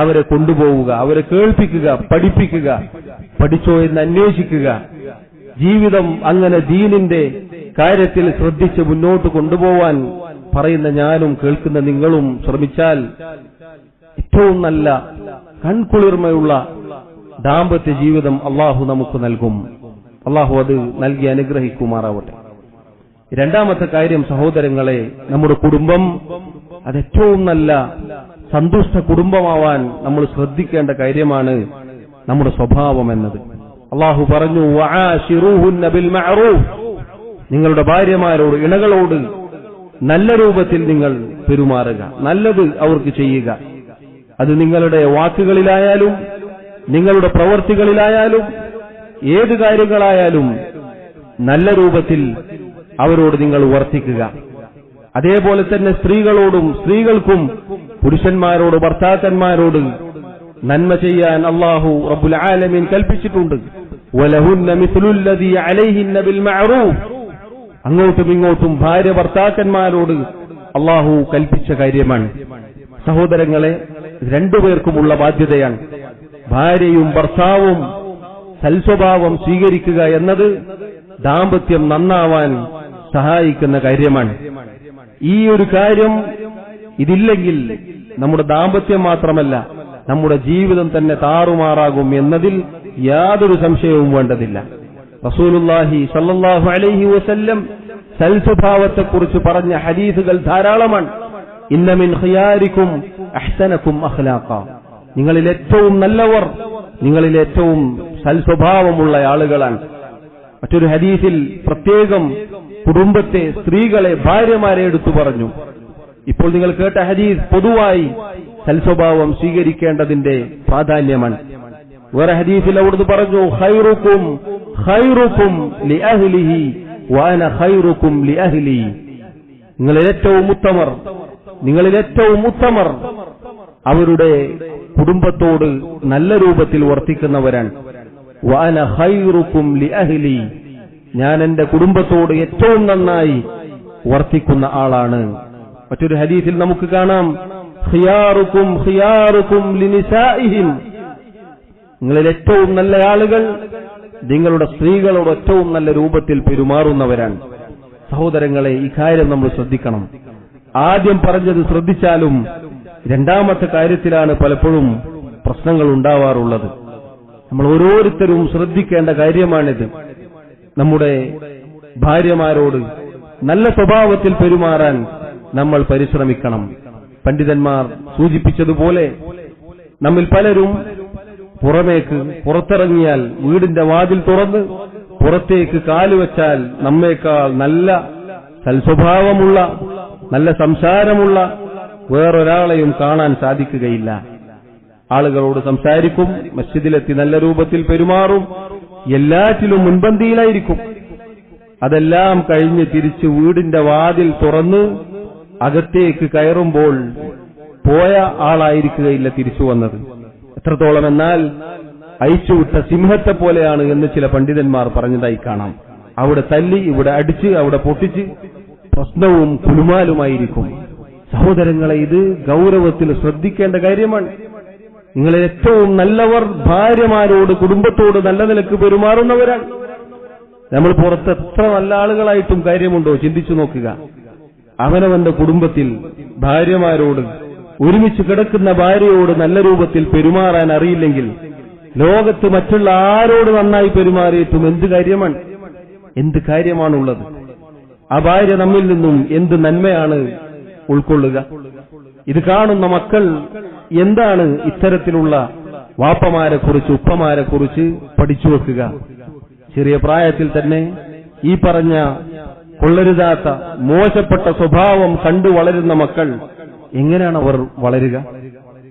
അവരെ കൊണ്ടുപോവുക, അവരെ കേൾപ്പിക്കുക, പഠിപ്പിക്കുക, പഠിച്ചോ എന്ന് അന്വേഷിക്കുക. ജീവിതം അങ്ങനെ ദീനിന്റെ കാര്യത്തിൽ ശ്രദ്ധിച്ച് മുന്നോട്ട് കൊണ്ടുപോവാൻ പറയുന്ന ഞാനും കേൾക്കുന്ന നിങ്ങളും ശ്രമിച്ചാൽ ഏറ്റവും നല്ല കൺകുളിർമയുള്ള ദാമ്പത്യ ജീവിതം അല്ലാഹു നമുക്ക് നൽകും. അല്ലാഹു അത് നൽകി അനുഗ്രഹിക്കുമാറാവട്ടെ. രണ്ടാമത്തെ കാര്യം സഹോദരങ്ങളെ, നമ്മുടെ കുടുംബം അത് ഏറ്റവും നല്ല സന്തുഷ്ട കുടുംബമാവാൻ നമ്മൾ ശ്രദ്ധിക്കേണ്ട കാര്യമാണ് നമ്മുടെ സ്വഭാവം എന്നത്. അല്ലാഹു പറഞ്ഞു, വആശിറൂഹുന്ന ബിൽ മഅറൂഫ്, നിങ്ങളുടെ ഭാര്യമാരോട്, ഇണകളോട് നല്ല രൂപത്തിൽ നിങ്ങൾ പെരുമാറുക, നല്ലത് അവർക്ക് ചെയ്യുക. അത് നിങ്ങളുടെ വാക്കുകളിലായാലും നിങ്ങളുടെ പ്രവർത്തികളിലായാലും ഏത് കാര്യങ്ങളായാലും നല്ല രൂപത്തിൽ അവരോട് നിങ്ങൾ വർത്തിക്കുക. അതേപോലെ തന്നെ സ്ത്രീകളോടും, സ്ത്രീകൾക്കും പുരുഷന്മാരോട്, ഭർത്താക്കന്മാരോട് നന്മ ചെയ്യാൻ അല്ലാഹു റബ്ബുൽ ആലമീൻ കൽപ്പിച്ചിട്ടുണ്ട്. വലഹുന്ന മിസ്ലുല്ലദീ അലൈഹിന്ന ബിൽ മഅറൂഫ്, അങ്ങോട്ടും ഇങ്ങോട്ടും ഭാര്യ ഭർത്താക്കന്മാരോട് അല്ലാഹു കൽപ്പിച്ച കാര്യമാണ്. സഹോദരങ്ങളെ, രണ്ടുപേർക്കുമുള്ള ബാധ്യതയാണ്. ഭാര്യയും ഭർത്താവും സൽസ്വഭാവം സ്വീകരിക്കുക എന്നത് ദാമ്പത്യം നന്നാവാൻ സഹായിക്കുന്ന കാര്യമാണ്. ഈ ഒരു കാര്യം ഇതില്ലെങ്കിൽ നമ്മുടെ ദാമ്പത്യം മാത്രമല്ല, നമ്മുടെ ജീവിതം തന്നെ താറുമാറാകും എന്നതിൽ യാതൊരു സംശയവും വേണ്ടതില്ല. റസൂലുള്ളാഹി സ്വല്ലല്ലാഹു അലൈഹി വസല്ലം സൽസ്വഭാവത്തെക്കുറിച്ച് പറഞ്ഞ ഹദീസുകൾ ധാരാളമാണ്. ഇന്ന മിൻ ഖിയാരിക്കും അഹ്സനക്കും അഖ്ലാഖ, നിങ്ങളിൽ ഏറ്റവും നല്ലവർ, നിങ്ങളിൽ ഏറ്റവും സൽസ്വഭാവമുള്ള ആളുകളാണ്. മറ്റൊരു ഹദീസിൽ പ്രത്യേകം കുടുംബത്തെ, സ്ത്രീകളെ, ഭാര്യമാരെ എടുത്തു പറഞ്ഞു. ഇപ്പോൾ നിങ്ങൾ കേട്ട ഹദീസ് പൊതുവായി സൽസ്വഭാവം സ്വീകരിക്കേണ്ടതിന്റെ പ്രാധാന്യമാണ്. വേറെ ഹദീസിൽ അവിടുന്ന് പറഞ്ഞു, ഖൈറുക്കും ഖൈറുക്കും ലിഅഹ്ലിഹി വഅന ഖൈറുക്കും ലിഅഹ്ലി, നിങ്ങളിൽ ഏറ്റവും ഉത്തമർ, നിങ്ങളിൽ ഏറ്റവും ഉത്തമർ അവരുടെ കുടുംബത്തോട് നല്ല രൂപത്തിൽ വർത്തിക്കുന്നവരാണ്. വഅന ഖൈറുക്കും ലിഅഹ്ലി, ഞാൻ എന്റെ കുടുംബത്തോട് ഏറ്റവും നന്നായി വർത്തിക്കുന്ന ആളാണ്. മറ്റൊരു ഹദീസിൽ നമുക്ക് കാണാം, ഖിയാറുക്കും ഖിയാറുക്കും ലിനിസാഇഹിം, നിങ്ങളിൽ ഏറ്റവും നല്ല ആളുകൾ നിങ്ങളുടെ സ്ത്രീകളോട് ഏറ്റവും നല്ല രൂപത്തിൽ പെരുമാറുന്നവരാണ്. സഹോദരങ്ങളെ, ഈ കാര്യം നമ്മൾ ശ്രദ്ധിക്കണം. ആദ്യം പറഞ്ഞത് ശ്രദ്ധിച്ചാലും രണ്ടാമത്തെ കാര്യത്തിലാണ് പലപ്പോഴും പ്രശ്നങ്ങൾ ഉണ്ടാവാറുള്ളത്. നമ്മൾ ഓരോരുത്തരും ശ്രദ്ധിക്കേണ്ട കാര്യമാണിത്. നമ്മുടെ ഭാര്യമാരോട് നല്ല സ്വഭാവത്തിൽ പെരുമാറാൻ നമ്മൾ പരിശ്രമിക്കണം. പണ്ഡിതന്മാർ സൂചിപ്പിച്ചതുപോലെ നമ്മിൽ പലരും പുറത്തിറങ്ങിയാൽ വീടിന്റെ വാതിൽ തുറന്ന് പുറത്തേക്ക് കാലുവച്ചാൽ നമ്മേക്കാൾ നല്ല സൽസ്വഭാവമുള്ള നല്ല സംസാരമുള്ള വേറൊരാളെയും കാണാൻ സാധിക്കുകയില്ല. ആളുകളോട് സംസാരിക്കും, മസ്ജിദിലെത്തി നല്ല രൂപത്തിൽ പെരുമാറും, എല്ലാറ്റിലും മുൻപന്തിയിലായിരിക്കും. അതെല്ലാം കഴിഞ്ഞ് തിരിച്ച് വീടിന്റെ വാതിൽ തുറന്ന് അകത്തേക്ക് കയറുമ്പോൾ പോയ ആളായിരിക്കുകയില്ല തിരിച്ചു വന്നത്. എത്രത്തോളം എന്നാൽ അയച്ചുവിട്ട സിംഹത്തെ പോലെയാണ് എന്ന് ചില പണ്ഡിതന്മാർ പറഞ്ഞതായി കാണാം. അവിടെ തല്ലി, ഇവിടെ അടിച്ച്, അവിടെ പൊട്ടിച്ച് പ്രശ്നവും കുലുമാലുമായിരിക്കും. സഹോദരങ്ങളെ, ഇത് ഗൗരവത്തിൽ ശ്രദ്ധിക്കേണ്ട കാര്യമാണ്. നിങ്ങളെ ഏറ്റവും നല്ലവർ ഭാര്യമാരോട് കുടുംബത്തോട് നല്ല നിലക്ക് പെരുമാറുന്നവരാണ്. നമ്മൾ പുറത്ത് എത്ര നല്ല ആളുകളായിട്ടും കാര്യമുണ്ടോ? ചിന്തിച്ചു നോക്കുക. അവനവന്റെ കുടുംബത്തിൽ ഭാര്യമാരോട്, ഒരുമിച്ച് കിടക്കുന്ന ഭാര്യയോട് നല്ല രൂപത്തിൽ പെരുമാറാൻ അറിയില്ലെങ്കിൽ ലോകത്ത് മറ്റുള്ള ആരോട് നന്നായി പെരുമാറിയിട്ടും എന്ത് കാര്യമാണുള്ളത്? ആ ഭാര്യ നമ്മിൽ നിന്നും എന്ത് നന്മയാണ് ഉൾക്കൊള്ളുക? ഇത് കാണുന്ന മക്കൾ എന്താണ് ഇത്തരത്തിലുള്ള വാപ്പമാരെക്കുറിച്ച്, ഉപ്പമാരെക്കുറിച്ച് പഠിച്ചു വെക്കുക? ചെറിയ പ്രായത്തിൽ തന്നെ ഈ പറഞ്ഞ കൊള്ളരുതാത്ത മോശപ്പെട്ട സ്വഭാവം കണ്ടു വളരുന്ന മക്കൾ എങ്ങനെയാണ് അവർ വളരുക?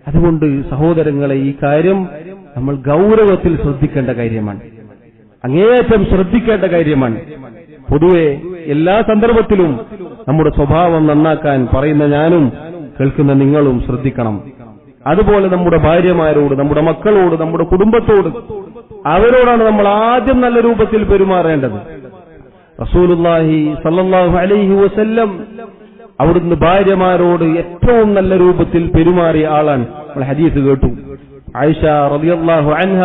അതുകൊണ്ട് സഹോദരങ്ങളെ, ഈ കാര്യം നമ്മൾ ഗൗരവത്തിൽ ശ്രദ്ധിക്കേണ്ട കാര്യമാണ്, അങ്ങേയറ്റം ശ്രദ്ധിക്കേണ്ട കാര്യമാണ്. പൊതുവെ എല്ലാ സന്ദർഭത്തിലും നമ്മുടെ സ്വഭാവം നന്നാക്കാൻ പറയുന്ന ഞാനും കേൾക്കുന്ന നിങ്ങളും ശ്രദ്ധിക്കണം. അതുപോലെ നമ്മുടെ ഭാര്യമാരോട്, നമ്മുടെ മക്കളോട്, നമ്മുടെ കുടുംബത്തോട്, അവരോടാണ് നമ്മൾ ആദ്യം നല്ല രൂപത്തിൽ പെരുമാറേണ്ടത്. റസൂലുള്ളാഹി സ്വല്ലല്ലാഹു അലൈഹി വസല്ലം അവിടുന്ന് ഭാര്യമാരോട് ഏറ്റവും നല്ല രൂപത്തിൽ പെരുമാറിയ ആളാണ്. നമ്മൾ ഹദീസ് കേട്ടു. ആയിഷ റളിയല്ലാഹു അൻഹ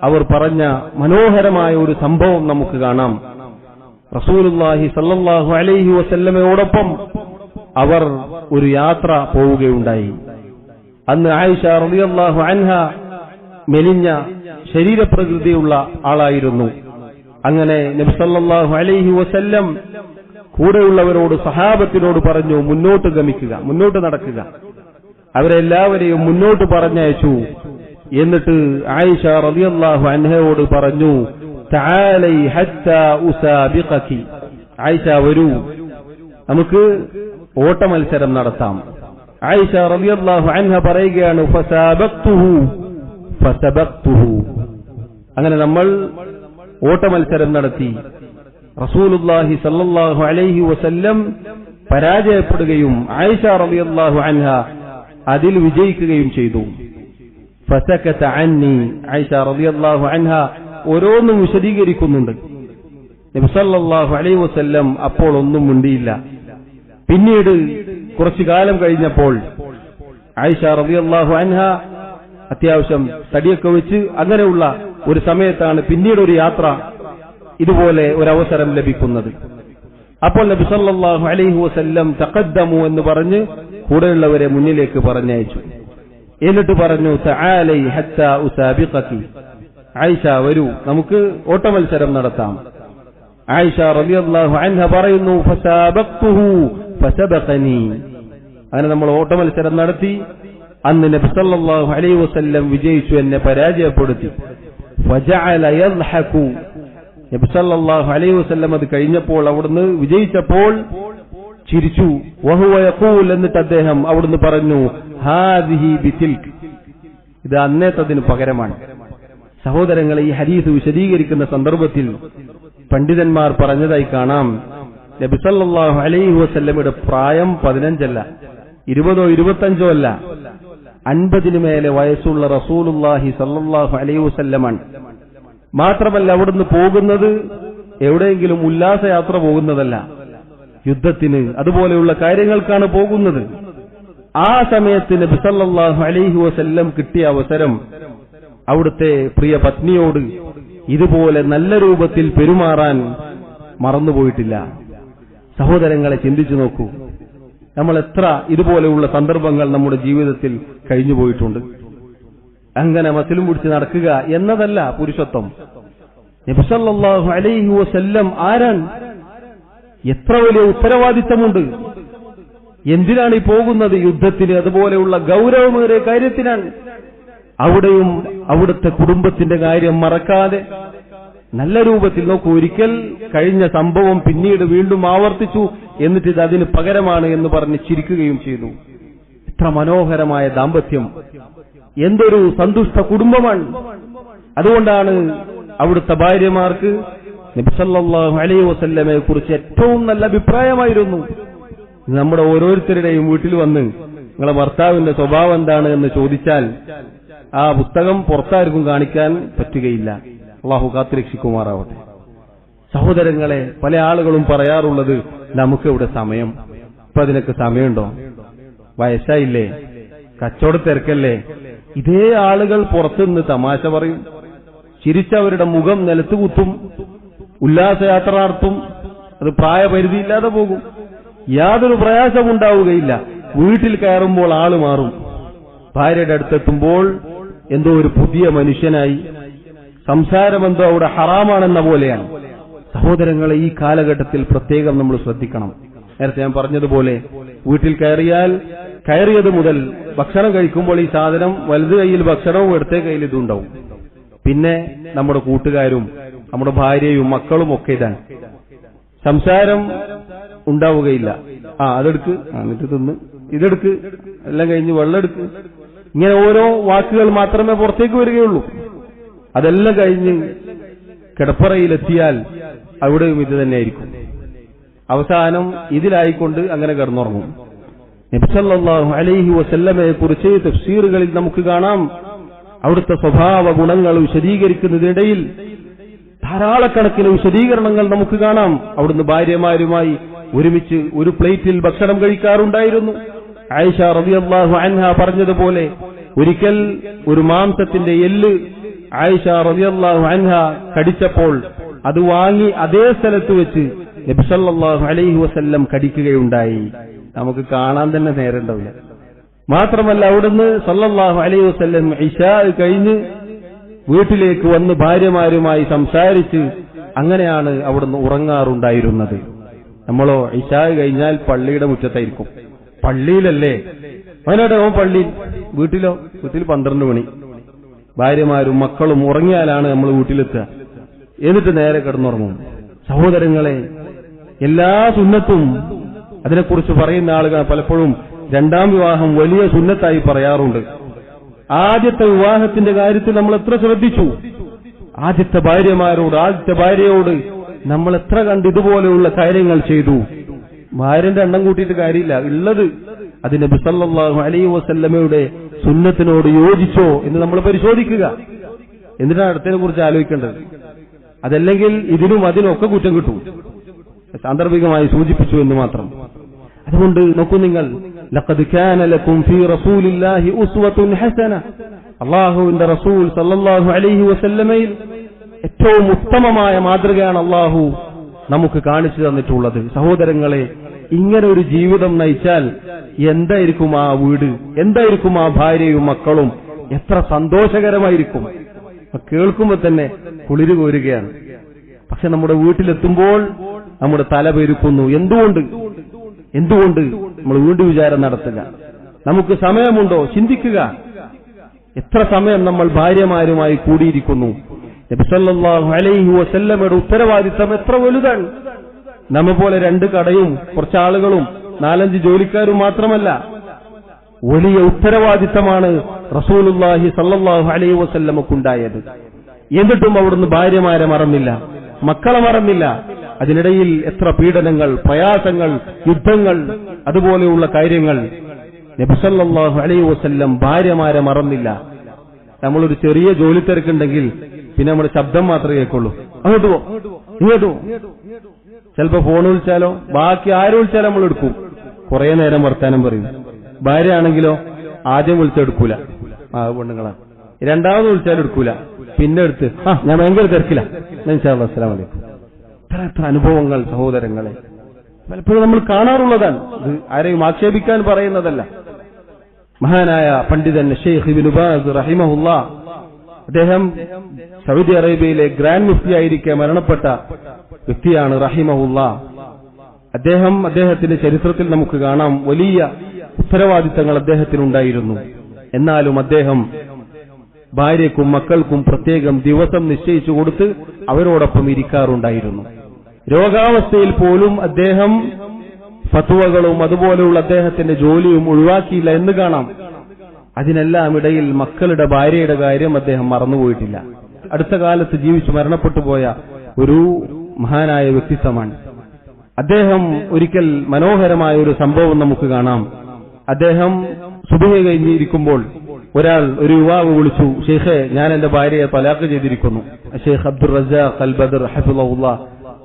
അവർ പറഞ്ഞ മനോഹരമായ ഒരു സംഭവം നമുക്ക് കാണാം. റസൂലുള്ളാഹി സ്വല്ലല്ലാഹു അലൈഹി വസല്ലമയോടൊപ്പം അവർ ഒരു യാത്ര പോവുകയുണ്ടായി. അന്ന് ആയിഷ റളിയല്ലാഹു അൻഹ മെലിഞ്ഞ ശരീരപ്രകൃതിയുള്ള ആളായിരുന്നു. അങ്ങനെ നബി സല്ലല്ലാഹു അലൈഹി വസല്ലം കൂടെയുള്ളവരോട്, സഹാബത്തിനോട് പറഞ്ഞു, മുന്നോട്ട് ഗമിക്കുക, മുന്നോട്ട് നടക്കുക. അവരെല്ലാവരെയും മുന്നോട്ട് പറഞ്ഞയച്ചു. എന്നിട്ട് ആയിഷ റളിയല്ലാഹു അൻഹയോട് പറഞ്ഞു, തആലൈ ഹത്താ ഉസാബിഖകി, ആയിഷ വരൂ, നമുക്ക് ഓട്ട മത്സരം നടത്താം. ആയിഷ റളിയല്ലാഹു അൻഹ പറയുകയാണ്, ഫസബഖ്തുഹു. അങ്ങനെ നമ്മൾ ഓട്ട മത്സരം നടത്തി. റസൂലുള്ളാഹി സ്വല്ലല്ലാഹു അലൈഹി വസല്ലം പരാജയപ്പെടുകയും ആയിഷ റളിയല്ലാഹു അൻഹ അതിൽ വിജയിക്കുകയും ചെയ്തു. ഫസകത അന്നി, ആയിഷ റളിയല്ലാഹു അൻഹ ഓരോന്നും വിശദീകരിക്കുന്നുണ്ട്. നബി സല്ലല്ലാഹു അലൈഹി വസല്ലം അപ്പോൾ ഒന്നും മിണ്ടിയില്ല. പിന്നീട് കുറച്ചു കാലം കഴിഞ്ഞപ്പോൾ ആയിഷ റളിയല്ലാഹു അൻഹ അത്യാവശ്യം തടിയൊക്കെ വെച്ച് അങ്ങനെയുള്ള ഒരു സമയത്താണ് പിന്നീട് ഒരു യാത്ര, ഇതുപോലെ ഒരവസരം ലഭിക്കുന്നത്. അപ്പോൾ നബി സല്ലല്ലാഹു അലൈഹി വസല്ലം തഖദ്ദമു എന്ന് പറഞ്ഞ് കൂടെയുള്ളവരെ മുന്നിലേക്ക് പറഞ്ഞയച്ചു. എന്നിട്ട് പറഞ്ഞു, തആലൈ ഹത്താ ഉസാബിഖകി, ആയിഷ വരൂ, നമുക്ക് ഓട്ടമത്സരം നടത്താം. ആയിഷ റളിയല്ലാഹു അൻഹ പറയുന്നു, ഫസാബഖ്തുഹു ഫസബഖനി. അങ്ങനെ നമ്മൾ ഓട്ടമത്സരം നടത്തി. അന്ന് നബി സല്ലല്ലാഹു അലൈഹി വസല്ലം വിജയിച്ചു, എന്നെ പരാജയപ്പെടുത്തി. ഫജഅല യദ്ഹകു, നബി സല്ലല്ലാഹു അലൈഹി വസല്ലം അത് കഴിഞ്ഞപ്പോൾ, അവിടുന്ന് വിജയിച്ചപ്പോൾ ചിരിച്ചു. വഹുവ യഖൂൽ, എന്നിട്ട് അദ്ദേഹം അവിടുന്ന് പറഞ്ഞു, ഹാദിഹി ബിതിൽക്, ഇത് അന്നേത്തതിന് പകരമാണ്. സഹോദരങ്ങളെ, ഈ ഹദീസ് വിശദീകരിക്കുന്ന സന്ദർഭത്തിൽ പണ്ഡിതന്മാർ പറഞ്ഞതായി കാണാം, നബി സല്ലല്ലാഹു അലൈഹി വസല്ലമയുടെ പ്രായം 15 അല്ല, 20 25 അല്ല, 50 മേലെ വയസ്സുള്ള റസൂലുള്ളാഹി സല്ലല്ലാഹു അലൈഹി വസല്ലമാണ്. മാത്രമല്ല, അവിടുന്ന് പോകുന്നത് എവിടെയെങ്കിലും ഉല്ലാസയാത്ര പോകുന്നതല്ല, യുദ്ധത്തിന് അതുപോലെയുള്ള കാര്യങ്ങൾക്കാണ് പോകുന്നത്. ആ സമയത്ത് നബി സല്ലല്ലാഹു അലൈഹി വസല്ലം കിട്ടിയ അവസരം അവിടുത്തെ പ്രിയ പത്നിയോട് ഇതുപോലെ നല്ല രൂപത്തിൽ പെരുമാറാൻ മറന്നുപോയിട്ടില്ല. സഹോദരങ്ങളെ, ചിന്തിച്ചു നോക്കൂ. നമ്മൾ എത്ര ഇതുപോലെയുള്ള സന്ദർഭങ്ങൾ നമ്മുടെ ജീവിതത്തിൽ കഴിഞ്ഞു പോയിട്ടുണ്ട്. അങ്ങനെ മസിലും പിടിച്ച് നടക്കുക എന്നതല്ല പുരുഷത്വം. നബി സല്ലല്ലാഹു അലൈഹി വസല്ലം ആരാണ്? എത്ര വലിയ ഉത്തരവാദിത്തമുണ്ട്. എന്തിനാണ് ഈ പോകുന്നത്? യുദ്ധത്തിന്, അതുപോലെയുള്ള ഗൗരവമേറിയ കാര്യത്തിനാണ്. അവിടെയും അവിടുത്തെ കുടുംബത്തിന്റെ കാര്യം മറക്കാതെ നല്ല രൂപത്തിൽ നോക്കൂ. ഒരിക്കൽ കഴിഞ്ഞ സംഭവം പിന്നീട് വീണ്ടും ആവർത്തിച്ചു, എന്നിട്ട് ഇത് അതിന് പകരമാണ് എന്ന് പറഞ്ഞ് ചിരിക്കുകയും ചെയ്തു. എത്ര മനോഹരമായ ദാമ്പത്യം, എന്തൊരു സന്തുഷ്ട കുടുംബമാണ്. അതുകൊണ്ടാണ് അവിടുത്തെ ഭാര്യമാർക്ക് നബി സല്ലല്ലാഹു അലൈഹി വസല്ലമയെ കുറിച്ച് ഏറ്റവും നല്ല അഭിപ്രായമായിരുന്നു. നമ്മുടെ ഓരോരുത്തരുടെയും വീട്ടിൽ വന്ന് നിങ്ങളെ ഭർത്താവിന്റെ സ്വഭാവം എന്താണ് എന്ന് ചോദിച്ചാൽ ആ പുസ്തകം പുറത്താർക്കും കാണിക്കാൻ പറ്റുകയില്ല. അള്ളാഹു കാത്തുരക്ഷിക്കുമാറാവട്ടെ. സഹോദരങ്ങളെ, പല ആളുകളും പറയാറുള്ളത് നമുക്കിവിടെ സമയം, ഇപ്പൊ അതിനൊക്കെ സമയമുണ്ടോ? വയസ്സായില്ലേ? കച്ചവട തിരക്കല്ലേ? ഇതേ ആളുകൾ പുറത്തുനിന്ന് തമാശ പറയും, ചിരിച്ചവരുടെ മുഖം നിലത്ത് കുത്തും, ഉല്ലാസയാത്ര നടത്തും. അത് പ്രായപരിധിയില്ലാതെ പോകും, യാതൊരു പ്രയാസമുണ്ടാവുകയില്ല. വീട്ടിൽ കയറുമ്പോൾ ആള് മാറും, ഭാര്യയുടെ അടുത്തെത്തുമ്പോൾ എന്തോ ഒരു പുതിയ മനുഷ്യനായി. സംസാരമെന്തോ അവിടെ ഹറാമാണെന്ന പോലെയാണ്. സഹോദരങ്ങളെ, ഈ കാലഘട്ടത്തിൽ പ്രത്യേകം നമ്മൾ ശ്രദ്ധിക്കണം. നേരത്തെ ഞാൻ പറഞ്ഞതുപോലെ വീട്ടിൽ കയറിയാൽ കയറിയത് മുതൽ ഭക്ഷണം കഴിക്കുമ്പോൾ ഈ സാധനം വലത് കൈയിൽ ഭക്ഷണവും ഇടത്തെ കയ്യിൽ ഇതുണ്ടാവും. പിന്നെ നമ്മുടെ കൂട്ടുകാരും നമ്മുടെ ഭാര്യയും മക്കളും ഒക്കെ ഇതാണ്. സംസാരം ഉണ്ടാവുകയില്ല. അതെടുക്ക്, എന്നിട്ട് തിന്ന്, ഇതെടുക്ക്, എല്ലാം കഴിഞ്ഞ് വെള്ളം എടുക്ക്, ഇങ്ങനെ ഓരോ വാക്കുകൾ മാത്രമേ പുറത്തേക്ക് വരികയുള്ളൂ. അതെല്ലാം കഴിഞ്ഞ് കിടപ്പറയിലെത്തിയാൽ അവിടെയും ഇത് തന്നെയായിരിക്കും. അവസാനം ഇതിലായിക്കൊണ്ട് അങ്ങനെ കിടന്നുറങ്ങും. നബി സല്ലല്ലാഹു അലൈഹി വസല്ലമയെ കുറിച്ച് തഫ്സീറുകളിൽ നമുക്ക് കാണാം. അവിടുത്തെ സ്വഭാവ ഗുണങ്ങൾ വിശദീകരിക്കുന്നതിനിടയിൽ ധാരാളക്കണക്കിന് വിശദീകരണങ്ങൾ നമുക്ക് കാണാം. അവിടുന്ന് ഭാര്യമാരുമായി ഒരുമിച്ച് ഒരു പ്ലേറ്റിൽ ഭക്ഷണം കഴിക്കാറുണ്ടായിരുന്നു. ആയിഷ റളിയല്ലാഹു അൻഹ പറഞ്ഞതുപോലെ ഒരിക്കൽ ഒരു മാംസത്തിന്റെ എല്ല് ആയിഷ റളിയല്ലാഹു അൻഹ കടിച്ചപ്പോൾ അത് വാങ്ങി അതേ സ്ഥലത്ത് വെച്ച് നബി സല്ലല്ലാഹു അലൈഹി വസല്ലം കടിക്കുകയുണ്ടായി. നമുക്ക് കാണാൻ തന്നെ നേരമുണ്ടാവില്ല. മാത്രമല്ല അവിടുന്ന് സല്ലല്ലാഹു അലൈഹി വസല്ലം ഇശാ കഴിഞ്ഞ് വീട്ടിലേക്ക് വന്ന് ഭാര്യമാരുമായി സംസാരിച്ച് അങ്ങനെയാണ് അവിടുന്ന് ഉറങ്ങാറുണ്ടായിരുന്നത്. നമ്മളോ ഇശാ കഴിഞ്ഞാൽ പള്ളിയുടെ മുറ്റത്തായിരിക്കും. പള്ളിയിലല്ലേ? അവനോടോ പള്ളിയിൽ. വീട്ടിലോ? വീട്ടിൽ 12 മണി. ഭാര്യമാരും മക്കളും ഉറങ്ങിയാലാണ് നമ്മൾ വീട്ടിലെത്തുക. എന്നിട്ട് നേരെ കിടന്നുറങ്ങും. സഹോദരങ്ങളെ, എല്ലാ സുന്നത്തും അതിനെക്കുറിച്ച് പറയുന്ന ആളുകൾ പലപ്പോഴും രണ്ടാം വിവാഹം വലിയ സുന്നത്തായി പറയാറുണ്ട്. ആദ്യത്തെ വിവാഹത്തിന്റെ കാര്യത്തിൽ നമ്മൾ എത്ര ശ്രദ്ധിച്ചു? ആദ്യത്തെ ഭാര്യമാരോട്, ആദ്യത്തെ ഭാര്യയോട് നമ്മൾ എത്ര കണ്ട് ഇതുപോലെയുള്ള കാര്യങ്ങൾ ചെയ്തു? ഭാര്യന്റെ എണ്ണം കൂട്ടിയിട്ട് കാര്യമില്ല. ഉള്ളത് അത് നബി സല്ലല്ലാഹു അലൈഹി വസല്ലമയുടെ സുന്നത്തിനോട് യോജിച്ചോ എന്ന് നമ്മൾ പരിശോധിക്കുക. എന്തിനാണ് അടുത്തതിനെ കുറിച്ച് ആലോചിക്കേണ്ടത്? അതല്ലെങ്കിൽ ഇതിനും അതിനൊക്കെ കുറ്റം കിട്ടും. സാന്ദർഭികമായി സൂചിപ്പിച്ചു എന്ന് മാത്രം. അതുകൊണ്ട് നോക്കൂ നിങ്ങൾ, ലഖദ് കാന ലക്കും ഫീ റസൂലില്ലാഹി ഉസ്വത്തുൻ ഹസന. അല്ലാഹുവിന്റെ റസൂൽ സല്ലല്ലാഹു അലൈഹി വസല്ലമയിൽ ഏറ്റവും ഉത്തമമായ മാതൃകയാണ് അല്ലാഹു നമുക്ക് കാണിച്ചു തന്നിട്ടുള്ളത്. സഹോദരങ്ങളെ, ഇങ്ങനെ ഒരു ജീവിതം നയിച്ചാൽ എന്തായിരിക്കും ആ വീട്, എന്തായിരിക്കും ആ ഭാര്യയും മക്കളും? എത്ര സന്തോഷകരമായിരിക്കും! കേൾക്കുമ്പോൾ തന്നെ കുളിര് കോരുകയാണ്. പക്ഷെ നമ്മുടെ വീട്ടിലെത്തുമ്പോൾ നമ്മുടെ തല പെരുക്കുന്നു. എന്തുകൊണ്ട് നമ്മൾ വീണ്ടും വിചാരം നടത്തുക. നമുക്ക് സമയമുണ്ടോ? ചിന്തിക്കുക. എത്ര സമയം നമ്മൾ ഭാര്യമാരുമായി കൂടിയിരിക്കുന്നു. നബി സല്ലല്ലാഹു അലൈഹി വസല്ലമയുടെ ഉത്തരവാദിത്തം എത്ര വലുതാണ്. നമ്മെ പോലെ 2 കടയും കുറച്ചാളുകളും 4-5 ജോലിക്കാരും മാത്രമല്ല, വലിയ ഉത്തരവാദിത്തമാണ് റസൂലുള്ളാഹി സല്ലല്ലാഹു അലൈഹി വസല്ലമക്കുണ്ടായത്. എന്നിട്ടും അവിടുന്ന് ഭാര്യമാരെ മറന്നില്ല, മക്കളെ മറന്നില്ല. അതിനിടയിൽ എത്ര പീഡനങ്ങൾ, പ്രയാസങ്ങൾ, യുദ്ധങ്ങൾ, അതുപോലെയുള്ള കാര്യങ്ങൾ. നബി സല്ലല്ലാഹു അലൈഹി വസല്ലം ഭാര്യമാരെ മറന്നില്ല. നമ്മളൊരു ചെറിയ ജോലി തിരക്കുണ്ടെങ്കിൽ പിന്നെ നമ്മുടെ ശബ്ദം മാത്രമേ കേൾക്കുള്ളൂ. അങ്ങോട്ട് പോ, ഇങ്ങോട്ട് പോ. ചിലപ്പോ ഫോൺ വിളിച്ചാലോ, ബാക്കി ആര് വിളിച്ചാലും നമ്മൾ എടുക്കും. കുറെ നേരം വർത്താനം പറയും. ഭാര്യ ആണെങ്കിലോ ആദ്യം വിളിച്ചെടുക്കൂല, പെണ്ണുങ്ങളാ. രണ്ടാമത് വിളിച്ചാലും എടുക്കൂല, പിന്നെ എടുത്ത് ഞാൻ ഭയങ്കര തിരക്കില്ല, ഇൻഷാ അല്ലാഹ് അസ്സലാമു അലൈക്കും. എത്ര അനുഭവങ്ങൾ സഹോദരങ്ങളെ. പലപ്പോഴും നമ്മൾ കാണാറുള്ളതാണ്. ഇത് ആരെയും ആക്ഷേപിക്കാൻ പറയുന്നതല്ല. മഹാനായ പണ്ഡിതൻ ഷെയ്ഖ് ഇബ്നു ബാസ് റഹിമഹുല്ലാഹ്, അദ്ദേഹം സൗദി അറേബ്യയിലെ ഗ്രാൻഡ് മുഫ്തി ആയിരിക്കെ മരണപ്പെട്ട വ്യക്തിയാണ് റഹിമഹുല്ലാഹ്. അദ്ദേഹത്തിന്റെ ചരിത്രത്തിൽ നമുക്ക് കാണാം വലിയ ഉത്തരവാദിത്തങ്ങൾ അദ്ദേഹത്തിനുണ്ടായിരുന്നു. എന്നാലും അദ്ദേഹം ഭാര്യയ്ക്കും മക്കൾക്കും പ്രത്യേകം ദിവസം നിശ്ചയിച്ചു കൊടുത്ത് അവരോടൊപ്പം ഇരിക്കാറുണ്ടായിരുന്നു. രോഗാവസ്ഥയിൽ പോലും അദ്ദേഹം ഫത്വകളും അതുപോലെയുള്ള അദ്ദേഹത്തിന്റെ ജോലിയും ഒഴിവാക്കിയില്ല എന്ന് കാണാം. അതിനെല്ലാം ഇടയിൽ മക്കളുടെ ഭാര്യയുടെ കാര്യം അദ്ദേഹം മറന്നുപോയിട്ടില്ല. അടുത്ത കാലത്ത് ജീവിച്ചു മരണപ്പെട്ടു പോയ ഒരു മഹാനായ വ്യക്തിത്വമാണ് അദ്ദേഹം. ഒരിക്കൽ മനോഹരമായ ഒരു സംഭവം നമുക്ക് കാണാം. അദ്ദേഹം സുബഹി കഴിഞ്ഞിരിക്കുമ്പോൾ ഒരു യുവാവ് വിളിച്ചു, ഷെയ്ഖെ, ഞാൻ എന്റെ ഭാര്യയെ തലാഖ് ചെയ്തിരിക്കുന്നു. ഷെയ്ഖ് അബ്ദുർ റസാഖ് അൽ ബദർ ഹഫിളഹുല്ലാഹ്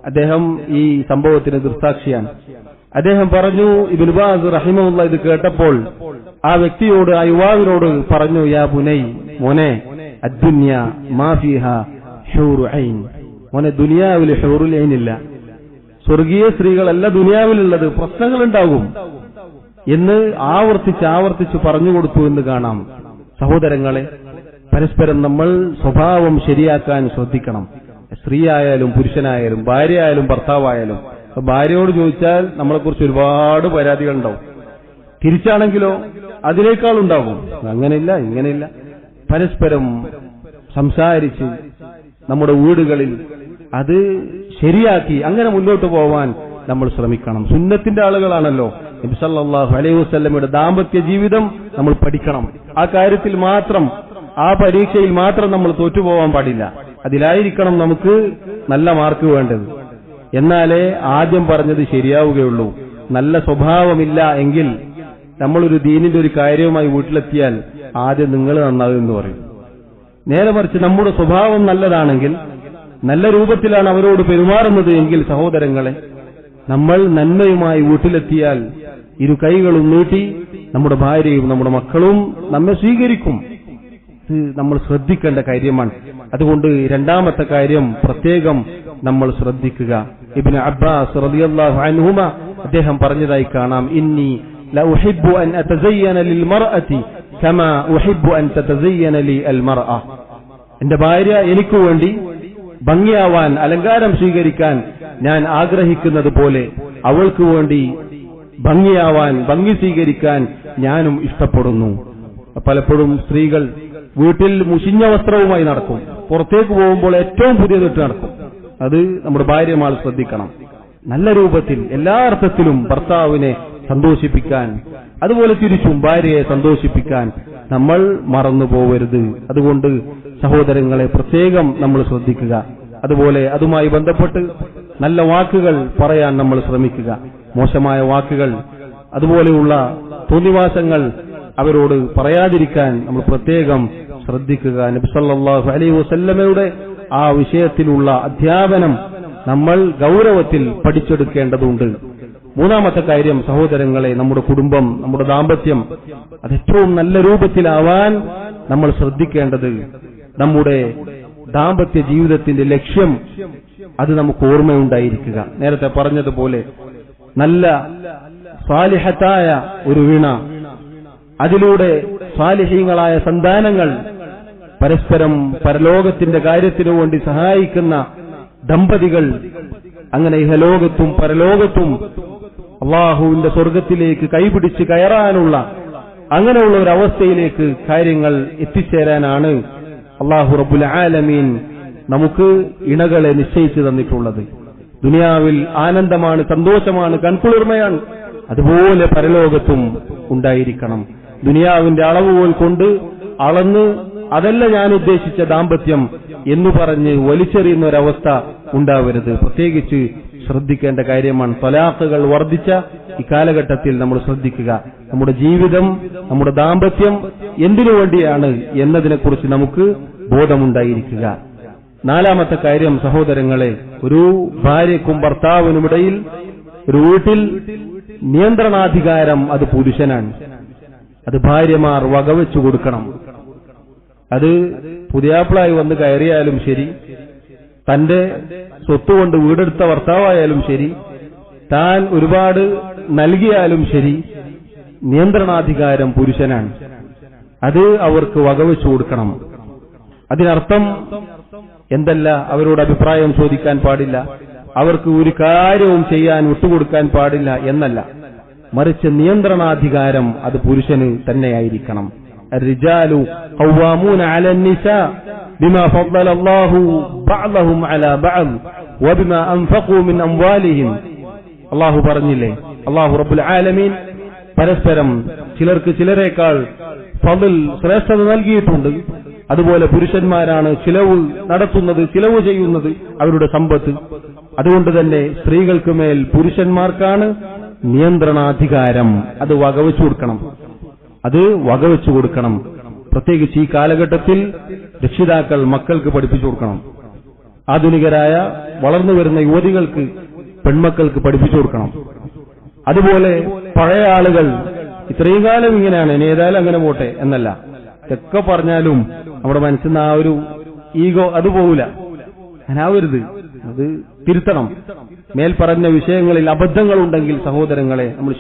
അദ്ദേഹം ഈ സംഭവത്തിന് ദൃക്സാക്ഷിയാണ്. അദ്ദേഹം പറഞ്ഞു, ഇബ്നു ബാസ് റഹിമഹുല്ലാഹ് ഇത് കേട്ടപ്പോൾ ആ വ്യക്തിയോട്, ആ യുവാവിനോട് പറഞ്ഞു, യാ ബുനൈ, മോനെ, അദ്ദുനിയ മാ ഫീഹാ ഹൂറു ഐൻ, മോനെ, ദുനിയാവിൽ ഹൂറുൽ ഐൻ ഇല്ല, സ്വർഗീയ സ്ത്രീകളല്ല ദുനിയാവിലുള്ളത്, പ്രശ്നങ്ങളുണ്ടാകും എന്ന് ആവർത്തിച്ച് പറഞ്ഞുകൊടുത്തു എന്ന് കാണാം. സഹോദരങ്ങളെ, പരസ്പരം നമ്മൾ സ്വഭാവം ശരിയാക്കാൻ ശ്രദ്ധിക്കണം. സ്ത്രീയായാലും പുരുഷനായാലും ഭാര്യയായാലും ഭർത്താവായാലും. ഭാര്യയോട് ചോദിച്ചാൽ നമ്മളെക്കുറിച്ച് ഒരുപാട് പരാതികളുണ്ടാവും. തിരിച്ചാണെങ്കിലോ അതിനേക്കാൾ ഉണ്ടാകും. അങ്ങനെയില്ല ഇങ്ങനെയില്ല. പരസ്പരം സംസാരിച്ച് നമ്മുടെ വീടുകളിൽ അത് ശരിയാക്കി അങ്ങനെ മുന്നോട്ട് പോവാൻ നമ്മൾ ശ്രമിക്കണം. സുന്നത്തിന്റെ ആളുകളാണല്ലോ. നബി സല്ലല്ലാഹു അലൈഹി വസല്ലമയുടെ ദാമ്പത്യ ജീവിതം നമ്മൾ പഠിക്കണം. ആ കാര്യത്തിൽ മാത്രം, ആ പരീക്ഷയിൽ മാത്രം നമ്മൾ തോറ്റുപോകാൻ പാടില്ല. അതിലായിരിക്കണം നമുക്ക് നല്ല മാർക്ക് വേണ്ടത്. എന്നാലേ ആദ്യം പറഞ്ഞത് ശരിയാവുകയുള്ളൂ. നല്ല സ്വഭാവമില്ല എങ്കിൽ നമ്മളൊരു ദീനിന്റെ ഒരു കാര്യവുമായി വീട്ടിലെത്തിയാൽ ആദ്യം നിങ്ങൾ നന്നാകുമെന്ന് പറയും. നേരെ മറിച്ച് നമ്മുടെ സ്വഭാവം നല്ലതാണെങ്കിൽ, നല്ല രൂപത്തിലാണ് അവരോട് പെരുമാറുന്നത് എങ്കിൽ, സഹോദരങ്ങളെ, നമ്മൾ നന്മയുമായി വീട്ടിലെത്തിയാൽ ഇരു കൈകളും നീട്ടി നമ്മുടെ ഭാര്യയും നമ്മുടെ മക്കളും നമ്മെ സ്വീകരിക്കും. ഇത് നമ്മൾ ശ്രദ്ധിക്കേണ്ട കാര്യമാണ്. അതുകൊണ്ട് രണ്ടാമത്തെ കാര്യം പ്രത്യേകം നമ്മൾ ശ്രദ്ധിക്കുക. ഇബ്നു അബ്ബാസ് റളിയല്ലാഹു അൻഹുമ അദ്ദേഹം പറഞ്ഞതായി കാണാം, ഇന്നി ല ഉഹിബ്ബു അൻ അതസയ്യന ലിൽ മർഅതി കമാ ഉഹിബ്ബു അൻ തതസയ്യന ലി അൽ മർഅ. എന്റെ ഭാര്യ എനിക്ക് വേണ്ടി ഭംഗിയാവാൻ, അലങ്കാരം സ്വീകരിക്കാൻ ഞാൻ ആഗ്രഹിക്കുന്നത് പോലെ അവൾക്ക് വേണ്ടി ഭംഗിയാവാൻ, ഭംഗി സ്വീകരിക്കാൻ ഞാനും ഇഷ്ടപ്പെടുന്നു. പലപ്പോഴും സ്ത്രീകൾ വീട്ടിൽ മുഷിഞ്ഞ വസ്ത്രവുമായി നടക്കും, പുറത്തേക്ക് പോകുമ്പോൾ ഏറ്റവും പുതിയതിട്ട് നടക്കും. അത് നമ്മുടെ ഭാര്യമാർ ശ്രദ്ധിക്കണം. നല്ല രൂപത്തിൽ എല്ലാ അർത്ഥത്തിലും ഭർത്താവിനെ സന്തോഷിപ്പിക്കാൻ, അതുപോലെ തിരിച്ചും ഭാര്യയെ സന്തോഷിപ്പിക്കാൻ നമ്മൾ മറന്നു പോവരുത്. അതുകൊണ്ട് സഹോദരങ്ങളെ പ്രത്യേകം നമ്മൾ ശ്രദ്ധിക്കുക. അതുപോലെ അതുമായി ബന്ധപ്പെട്ട് നല്ല വാക്കുകൾ പറയാൻ നമ്മൾ ശ്രമിക്കുക. മോശമായ വാക്കുകൾ, അതുപോലെയുള്ള തോന്നിവാസങ്ങൾ അവരോട് പറയാതിരിക്കാൻ നമ്മൾ പ്രത്യേകം ശ്രദ്ധിക്കുക. നബി സല്ലല്ലാഹു അലൈഹി വസല്ലമയുടെ ആ വിഷയത്തിലുള്ള അധ്യാപനം നമ്മൾ ഗൗരവത്തിൽ പഠിച്ചെടുക്കേണ്ടതുണ്ട്. മൂന്നാമത്തെ കാര്യം സഹോദരങ്ങളെ, നമ്മുടെ കുടുംബം, നമ്മുടെ ദാമ്പത്യം അത് ഏറ്റവും നല്ല രൂപത്തിലാവാൻ നമ്മൾ ശ്രദ്ധിക്കേണ്ടത്, നമ്മുടെ ദാമ്പത്യ ജീവിതത്തിന്റെ ലക്ഷ്യം അത് നമുക്ക് ഓർമ്മയുണ്ടായിരിക്കുക. നേരത്തെ പറഞ്ഞതുപോലെ നല്ല സാലിഹത്തായ ഒരു വീണ, അതിലൂടെ സാലിഹീങ്ങളായ സന്താനങ്ങൾ, പരസ്പരം പരലോകത്തിന്റെ കാര്യത്തിനു വേണ്ടി സഹായിക്കുന്ന ദമ്പതികൾ, അങ്ങനെ ഇഹലോകത്തും പരലോകത്തും അള്ളാഹുവിന്റെ സ്വർഗത്തിലേക്ക് കൈപിടിച്ച് കയറാനുള്ള അങ്ങനെയുള്ള ഒരു അവസ്ഥയിലേക്ക് കാര്യങ്ങൾ എത്തിച്ചേരാനാണ് അള്ളാഹു റബ്ബുൽ ആലമീൻ നമുക്ക് ഇണകളെ നിശ്ചയിച്ചു തന്നിട്ടുള്ളത്. ദുനിയാവിൽ ആനന്ദമാണ്, സന്തോഷമാണ്, കൺകുളിർമയാണ്. അതുപോലെ പരലോകത്തും ഉണ്ടായിരിക്കണം. ദുനിയാവിന്റെ അളവുകൾ കൊണ്ട് അളന്ന് അതല്ല ഞാൻ ഉദ്ദേശിച്ച ദാമ്പത്യം എന്ന് പറഞ്ഞ് വലിച്ചെറിയുന്ന ഒരവസ്ഥ ഉണ്ടാവരുത്. പ്രത്യേകിച്ച് ശ്രദ്ധിക്കേണ്ട കാര്യമാണ്. ത്വലാഖുകൾ വർദ്ധിച്ച ഈ കാലഘട്ടത്തിൽ നമ്മൾ ശ്രദ്ധിക്കുക. നമ്മുടെ ജീവിതം, നമ്മുടെ ദാമ്പത്യം എന്തിനു വേണ്ടിയാണ് എന്നതിനെക്കുറിച്ച് നമുക്ക് ബോധമുണ്ടായിരിക്കുക. നാലാമത്തെ കാര്യം സഹോദരങ്ങളെ, ഒരു ഭാര്യയ്ക്കും ഭർത്താവിനുമിടയിൽ ഒരു വീട്ടിൽ നിയന്ത്രണാധികാരം അത് പുരുഷനാണ്. അത് ഭാര്യമാർ വകവെച്ചു കൊടുക്കണം. അത് പുതിയാപ്പിളായി വന്ന് കയറിയാലും ശരി, തന്റെ സ്വത്തുകൊണ്ട് വീടെടുത്ത ഭർത്താവായാലും ശരി, താൻ ഒരുപാട് നൽകിയാലും ശരി നിയന്ത്രണാധികാരം പുരുഷനാണ്. അത് അവർക്ക് വകവെച്ചു കൊടുക്കണം. അതിനർത്ഥം എന്തല്ല, അവരോട് അഭിപ്രായം ചോദിക്കാൻ പാടില്ല, അവർക്ക് ഒരു കാര്യവും ചെയ്യാൻ വിട്ടുകൊടുക്കാൻ പാടില്ല എന്നല്ല, മറിച്ച് നിയന്ത്രണാധികാരം അത് പുരുഷന് തന്നെയായിരിക്കണം. الرجال قوامون على النساء بما فضل الله بعضهم على بعض وبما أنفقوا من أموالهم. അല്ലാഹു പറഞ്ഞില്ലേ, അല്ലാഹു റബ്ബുൽ ആലമീൻ പരസ്പരം ചിലർക്ക് ചിലരേക്കാൾ ഫضൽ ശ്രേഷ്ഠത നൽകിയിട്ടുണ്ട്. അതുപോലെ പുരുഷന്മാരാണ് ചിലവ് നടത്തുന്നത്, ചിലവ് ചെയ്യുന്നത് അവരുടെ സമ്പത്ത്. അതുകൊണ്ട് തന്നെ സ്ത്രീകൾക്ക് മേൽ പുരുഷന്മാർക്കാണ് നിയന്ത്രണാധികാരം. അത് വകവെച്ചു കൊടുക്കണം, അത് വകവെച്ചു കൊടുക്കണം. പ്രത്യേകിച്ച് ഈ കാലഘട്ടത്തിൽ രക്ഷിതാക്കൾ മക്കൾക്ക് പഠിപ്പിച്ചു കൊടുക്കണം. ആധുനികരായ വളർന്നു വരുന്ന യുവതികൾക്ക്, പെൺമക്കൾക്ക് പഠിപ്പിച്ചു കൊടുക്കണം. അതുപോലെ പഴയ ആളുകൾ ഇത്രയും കാലം ഇങ്ങനെയാണ്, ഇനി ഏതായാലും അങ്ങനെ പോട്ടെ എന്നല്ല, ഇതൊക്കെ പറഞ്ഞാലും നമ്മുടെ മനസ്സിൽ നിന്ന് ആ ഒരു ഈഗോ അത് പോവില്ല. അങ്ങനാവരുത്, അത് തിരുത്തണം. മേൽ പറഞ്ഞ വിഷയങ്ങളിൽ അബദ്ധങ്ങളുണ്ടെങ്കിൽ സഹോദരങ്ങളെ നമ്മൾ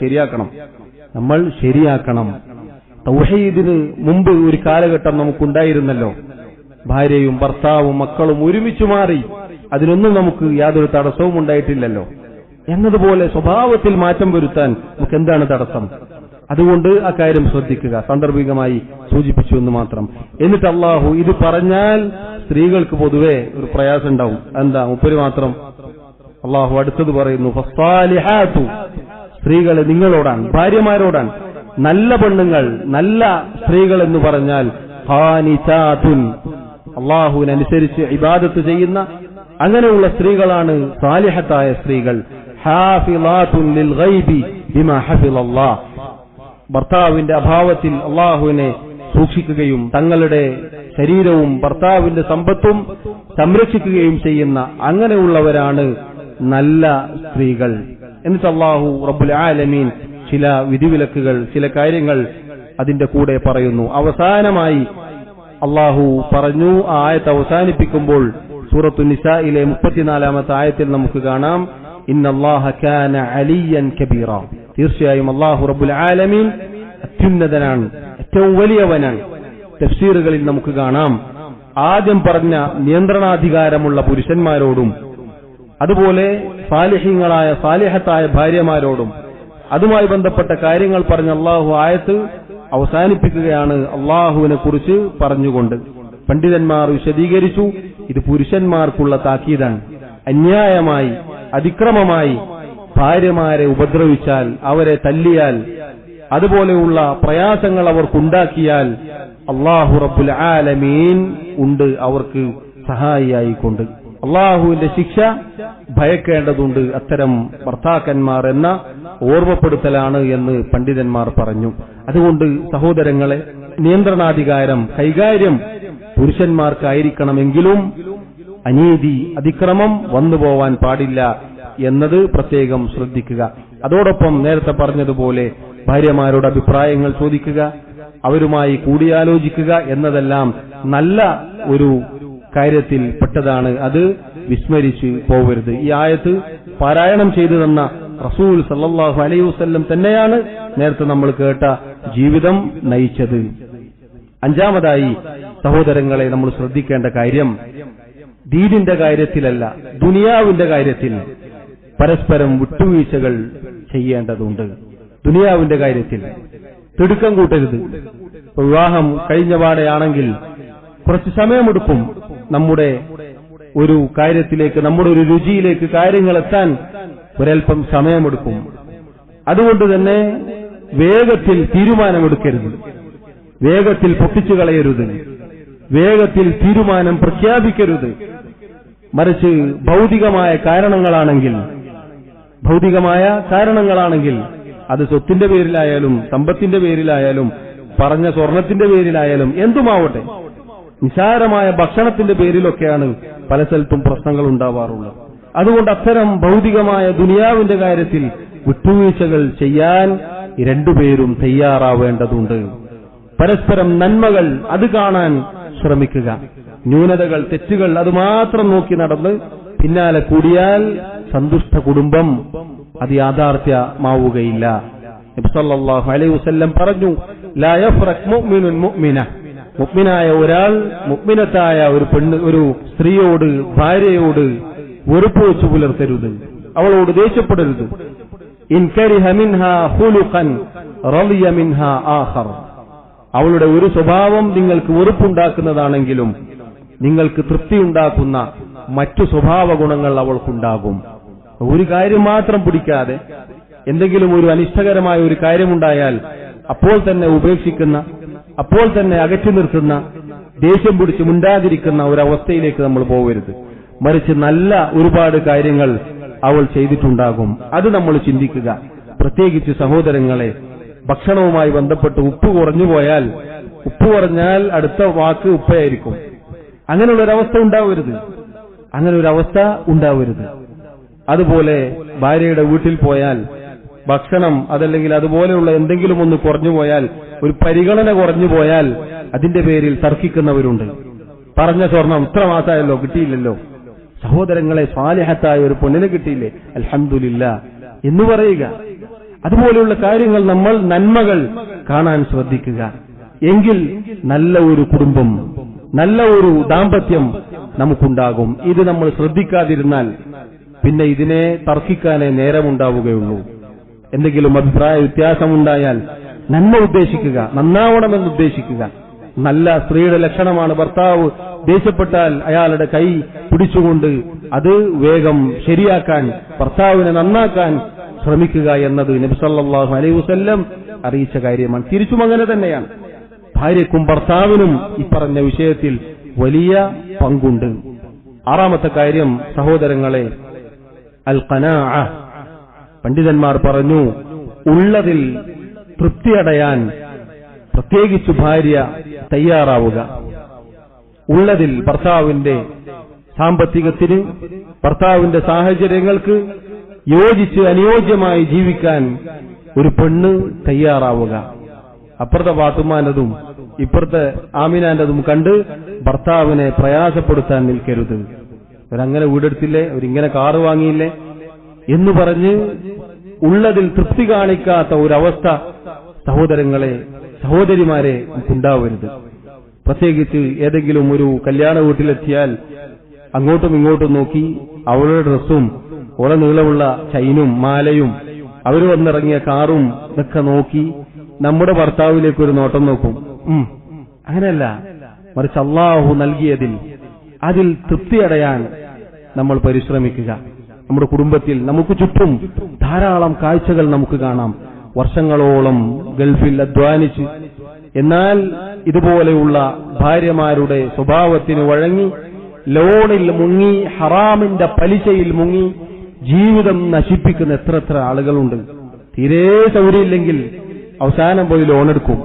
ശരിയാക്കണം. തൗഹീദിന് മുമ്പ് ഒരു കാലഘട്ടം നമുക്കുണ്ടായിരുന്നല്ലോ. ഭാര്യയും ഭർത്താവും മക്കളും ഒരുമിച്ച് മാറി, അതിനൊന്നും നമുക്ക് യാതൊരു തടസ്സവും ഉണ്ടായിട്ടില്ലല്ലോ. എന്നതുപോലെ സ്വഭാവത്തിൽ മാറ്റം വരുത്താൻ നമുക്ക് എന്താണ് തടസ്സം? അതുകൊണ്ട് ആ കാര്യം ശ്രദ്ധിക്കുക. സാന്ദർഭികമായി സൂചിപ്പിച്ചു എന്ന് മാത്രം. എന്നിട്ട് അല്ലാഹു ഇത് പറഞ്ഞാൽ സ്ത്രീകൾക്ക് പൊതുവെ ഒരു പ്രയാസം ഉണ്ടാവും. എന്താ മുപ്പര് മാത്രം? അല്ലാഹു അടുത്തത് പറയുന്നു, ഫസ്സാലിഹാതു, സ്ത്രീകളെ നിങ്ങളോടാണ്, ഭാര്യമാരോടാണ്. നല്ല പെണ്ണുങ്ങൾ, നല്ല സ്ത്രീകൾ എന്ന് പറഞ്ഞാൽ ഖാനിതാതുൻ, അല്ലാഹുവിനനുസരിച്ച് ഇബാദത്ത് ചെയ്യുന്ന അങ്ങനെയുള്ള സ്ത്രീകളാണ് സാലിഹത്തായ സ്ത്രീകൾ. ഹാഫിളാതുൻ ലിൽ ഗൈബി ബിമാ ഹഫിളല്ലാഹ്, ഭർത്താവിന്റെ അഭാവത്തിൽ അല്ലാഹുവിനെ സൂക്ഷിക്കുകയും തങ്ങളുടെ ശരീരവും ഭർത്താവിന്റെ സമ്പത്തും സംരക്ഷിക്കുകയും ചെയ്യുന്ന അങ്ങനെയുള്ളവരാണ് നല്ല സ്ത്രീകൾ. എന്നിട്ട് അല്ലാഹു റബ്ബുൽ ആലമീൻ ചില വിധിവിലക്കുകൾ, ചില കാര്യങ്ങൾ അതിന്റെ കൂടെ പറയുന്നു. അവസാനമായി അല്ലാഹു പറഞ്ഞു, ആ ആയത്ത് അവസാനിപ്പിക്കുമ്പോൾ സൂറത്തു നിസായിലെ 34-ാമത്തെ ആയത്തിൽ നമുക്ക് കാണാം, ഇന്നല്ലാഹ കാന അലിയൻ കബീറ, തീർച്ചയായും അല്ലാഹു റബ്ബുൽ ആലമീൻ അത്യുന്നതനാണ്, ഏറ്റവും വലിയവനാണ്. തഫ്സീറുകളിൽ നമുക്ക് കാണാം, ആദ്യം പറഞ്ഞ നിയന്ത്രണാധികാരമുള്ള പുരുഷന്മാരോടും അതുപോലെ സാലിഹീങ്ങളായ സാലിഹത്തായ ഭാര്യമാരോടും അതുമായി ബന്ധപ്പെട്ട കാര്യങ്ങൾ പറഞ്ഞ അല്ലാഹു ആയത്ത് അവസാനിപ്പിക്കുകയാണ് അല്ലാഹുവിനെ കുറിച്ച് പറഞ്ഞുകൊണ്ട്. പണ്ഡിതന്മാർ വിശദീകരിച്ചു, ഇത് പുരുഷന്മാർക്കുള്ള താക്കീതാണ്. അന്യായമായി, അതിക്രമമായി ഭാര്യമാരെ ഉപദ്രവിച്ചാൽ, അവരെ തല്ലിയാൽ, അതുപോലെയുള്ള പ്രയാസങ്ങൾ അവർക്കുണ്ടാക്കിയാൽ അല്ലാഹു റബ്ബുൽ ആലമീൻ ഉണ്ട് അവർക്ക് സഹായിയായിക്കൊണ്ട്. അല്ലാഹുവിന്റെ ശിക്ഷ ഭയക്കേണ്ടതുണ്ട് അത്തരം ഭർത്താക്കന്മാർ എന്ന ഓർമ്മപ്പെടുത്തലാണ് എന്ന് പണ്ഡിതന്മാർ പറഞ്ഞു. അതുകൊണ്ട് സഹോദരങ്ങളെ, നിയന്ത്രണാധികാരം കൈകാര്യം പുരുഷന്മാർക്കായിരിക്കണമെങ്കിലും അനീതി, അതിക്രമം വന്നുപോവാൻ പാടില്ല എന്നത് പ്രത്യേകം ശ്രദ്ധിക്കുക. അതോടൊപ്പം നേരത്തെ പറഞ്ഞതുപോലെ ഭാര്യമാരുടെ അഭിപ്രായങ്ങൾ ചോദിക്കുക, അവരുമായി കൂടിയാലോചിക്കുക എന്നതെല്ലാം നല്ല ഒരു കാര്യത്തിൽ പെട്ടതാണ്. അത് വിസ്മരിച്ച് പോവരുത്. ഈ ആയത്ത് പാരായണം ചെയ്തു തന്ന റസൂൽ സല്ലല്ലാഹു അലൈഹി വസല്ലം തന്നെയാണ് നേരത്തെ നമ്മൾ കേട്ട ജീവിതം നയിച്ചത്. അഞ്ചാമതായി സഹോദരങ്ങളെ നമ്മൾ ശ്രദ്ധിക്കേണ്ട കാര്യം, ദീനിന്റെ കാര്യത്തിലല്ല, ദുനിയാവിന്റെ കാര്യത്തിൽ പരസ്പരം വിട്ടുവീഴ്ചകൾ ചെയ്യേണ്ടതുണ്ട്. ദുനിയാവിന്റെ കാര്യത്തിൽ തിടുക്കം കൂട്ടരുത്. വിവാഹം കഴിഞ്ഞ പാടെയാണെങ്കിൽ കുറച്ച് സമയമെടുക്കും നമ്മുടെ ഒരു കാര്യത്തിലേക്ക്, നമ്മുടെ ഒരു രുചിയിലേക്ക് കാര്യങ്ങൾ എത്താൻ ഒരൽപ്പം സമയമെടുക്കും. അതുകൊണ്ട് തന്നെ വേഗത്തിൽ തീരുമാനമെടുക്കരുത്, വേഗത്തിൽ പൊട്ടിച്ചു കളയരുത്, വേഗത്തിൽ തീരുമാനം പ്രഖ്യാപിക്കരുത്. മറിച്ച് ഭൗതികമായ കാരണങ്ങളാണെങ്കിൽ അത് സ്വത്തിന്റെ പേരിലായാലും സമ്പത്തിന്റെ പേരിലായാലും പറഞ്ഞ സ്വർണത്തിന്റെ പേരിലായാലും എന്തുമാവട്ടെ, നിസാരമായ ഭക്ഷണത്തിന്റെ പേരിലൊക്കെയാണ് പല സ്ഥലത്തും പ്രശ്നങ്ങൾ ഉണ്ടാവാറുള്ളത്. അതുകൊണ്ട് അത്തരം ഭൗതികമായ ദുനിയാവിന്റെ കാര്യത്തിൽ വിട്ടുവീഴ്ചകൾ ചെയ്യാൻ രണ്ടുപേരും തയ്യാറാവേണ്ടതുണ്ട്. പരസ്പരം നന്മകൾ അത് കാണാൻ ശ്രമിക്കുക. ന്യൂനതകൾ, തെറ്റുകൾ അത് മാത്രം നോക്കി നടന്ന് പിന്നാലെ കൂടിയാൽ സന്തുഷ്ട കുടുംബം അത് യാഥാർത്ഥ്യമാവുകയില്ല. നബി സല്ലല്ലാഹു അലൈഹി വസല്ലം പറഞ്ഞു, ലാ യഫ്റഖ് മുഅ്മിനുൻ മുഅ്മിന, മുഅ്മിനായ ഒരാൾ മുഅ്മിനത്തായ ഒരു സ്ത്രീയോട്, ഭാര്യയോട് വെറുപ്പ് വെച്ചു പുലർത്തരുത്, അവളോട് ദേഷ്യപ്പെടരുത്. ഇൻ കരിഹ മിൻഹാ ഖുലുഖൻ റളിയ മിൻഹാ ആഖർ, അവളുടെ ഒരു സ്വഭാവം നിങ്ങൾക്ക് വെറുപ്പുണ്ടാക്കുന്നതാണെങ്കിലും നിങ്ങൾക്ക് തൃപ്തിയുണ്ടാക്കുന്ന മറ്റു സ്വഭാവ ഗുണങ്ങൾ അവൾക്കുണ്ടാകും. ഒരു കാര്യം മാത്രം പിടിക്കാതെ എന്തെങ്കിലും ഒരു അനിഷ്ടകരമായ ഒരു കാര്യമുണ്ടായാൽ അപ്പോൾ തന്നെ ഉപേക്ഷിക്കുന്ന, അപ്പോൾ തന്നെ അകറ്റി നിർത്തുന്ന, ദേഷ്യം പിടിച്ച് മിണ്ടാതിരിക്കുന്ന ഒരവസ്ഥയിലേക്ക് നമ്മൾ പോകരുത്. മറിച്ച് നല്ല ഒരുപാട് കാര്യങ്ങൾ അവൾ ചെയ്തിട്ടുണ്ടാകും, അത് നമ്മൾ ചിന്തിക്കുക. പ്രത്യേകിച്ച് സഹോദരങ്ങളെ, ഭക്ഷണവുമായി ബന്ധപ്പെട്ട് ഉപ്പ് കുറഞ്ഞു പോയാൽ, ഉപ്പ് കുറഞ്ഞാൽ അടുത്ത വാക്ക് ഉപ്പയായിരിക്കും. അങ്ങനെയുള്ളൊരവസ്ഥ ഉണ്ടാവരുത്, അങ്ങനെ ഒരു അവസ്ഥ ഉണ്ടാവരുത്. അതുപോലെ ഭാര്യയുടെ വീട്ടിൽ പോയാൽ ഭക്ഷണം അതല്ലെങ്കിൽ അതുപോലെയുള്ള എന്തെങ്കിലും ഒന്ന് കുറഞ്ഞു പോയാൽ, ഒരു പരിഗണന കുറഞ്ഞു പോയാൽ അതിന്റെ പേരിൽ തർക്കിക്കുന്നവരുണ്ട്. പറഞ്ഞ സ്വർണം ഇത്ര മാസമായല്ലോ കിട്ടിയില്ലല്ലോ, സഹോദരങ്ങളെ സ്വാലിഹത്തായ ഒരു പെണ്ണിനെ കിട്ടിയില്ലേ, അൽഹംദുലില്ലാ എന്ന് പറയുക. അതുപോലെയുള്ള കാര്യങ്ങൾ നമ്മൾ നന്മകൾ കാണാൻ ശ്രദ്ധിക്കുക. എങ്കിൽ നല്ല ഒരു കുടുംബം, നല്ല ഒരു ദാമ്പത്യം നമുക്കുണ്ടാകും. ഇത് നമ്മൾ ശ്രദ്ധിക്കാതിരുന്നാൽ പിന്നെ ഇതിനെ തർക്കിക്കാനേ നേരമുണ്ടാവുകയുള്ളൂ. എന്തെങ്കിലും അഭിപ്രായ വ്യത്യാസമുണ്ടായാൽ നന്മ ഉദ്ദേശിക്കുക, നന്നാവണമെന്ന് ഉദ്ദേശിക്കുക. നല്ല സ്ത്രീയുടെ ലക്ഷണമാണ് ഭർത്താവ് ദേഷ്യപ്പെട്ടാൽ അയാളുടെ കൈ പിടിച്ചുകൊണ്ട് അത് വേഗം ശരിയാക്കാൻ, ഭർത്താവിനെ നന്നാക്കാൻ ശ്രമിക്കുക എന്നത് നബി സല്ലല്ലാഹു അലൈഹി വസല്ലം അറിയിച്ച കാര്യമാണ്. തിരിച്ചും അങ്ങനെ തന്നെയാണ്. ഭാര്യയ്ക്കും ഭർത്താവിനും ഈ പറഞ്ഞ വിഷയത്തിൽ വലിയ പങ്കുണ്ട്. ആറാമത്തെ കാര്യം സഹോദരങ്ങളെ, അൽ ഖനാഅ. പണ്ഡിതന്മാർ പറഞ്ഞു, ഉള്ളതിൽ തൃപ്തിയടയാൻ പ്രത്യേകിച്ച് ഭാര്യ തയ്യാറാവുക. ഉള്ളതിൽ ഭർത്താവിന്റെ സാമ്പത്തികത്തിന്, ഭർത്താവിന്റെ സാഹചര്യങ്ങൾക്ക് യോജിച്ച് അനുയോജ്യമായി ജീവിക്കാൻ ഒരു പെണ്ണ് തയ്യാറാവുക. അപ്പുറത്തെ പാത്തുമാനതും ഇപ്പുറത്തെ ആമിനാന്റതും കണ്ട് ഭർത്താവിനെ പ്രയാസപ്പെടുത്താൻ നിൽക്കരുത്. അവരങ്ങനെ വീടെടുത്തില്ലേ, അവരിങ്ങനെ കാറ് വാങ്ങിയില്ലേ എന്ന് പറഞ്ഞ് ഉള്ളതിൽ തൃപ്തി കാണിക്കാത്ത ഒരവസ്ഥ സഹോദരങ്ങളെ, സഹോദരിമാരെ ഉണ്ടാവരുത്. പ്രത്യേകിച്ച് ഏതെങ്കിലും ഒരു കല്യാണ വീട്ടിലെത്തിയാൽ അങ്ങോട്ടും ഇങ്ങോട്ടും നോക്കി അവളുടെ ഡ്രസ്സും ഓളെ നീളമുള്ള ചൈനും മാലയും അവർ വന്നിറങ്ങിയ കാറും ഇതൊക്കെ നോക്കി നമ്മുടെ ഭർത്താവിലേക്ക് ഒരു നോട്ടം നോക്കും. അങ്ങനെയല്ല, മറിച്ച് അല്ലാഹു നൽകിയതിൽ അതിൽ തൃപ്തിയടയാൻ നമ്മൾ പരിശ്രമിക്കുക. നമ്മുടെ കുടുംബത്തിൽ നമുക്ക് ചുറ്റും ധാരാളം കാഴ്ചകൾ നമുക്ക് കാണാം. വർഷങ്ങളോളം ഗൾഫിൽ അധ്വാനിച്ച്, എന്നാൽ ഇതുപോലെയുള്ള ഭാര്യമാരുടെ സ്വഭാവത്തിന് വഴങ്ങി ലോണിൽ മുങ്ങി, ഹറാമിന്റെ പലിശയിൽ മുങ്ങി ജീവിതം നശിപ്പിക്കുന്ന എത്ര ആളുകളുണ്ട്. തീരെ സൗകര്യമില്ലെങ്കിൽ അവസാനം പോയി ലോൺ എടുക്കും,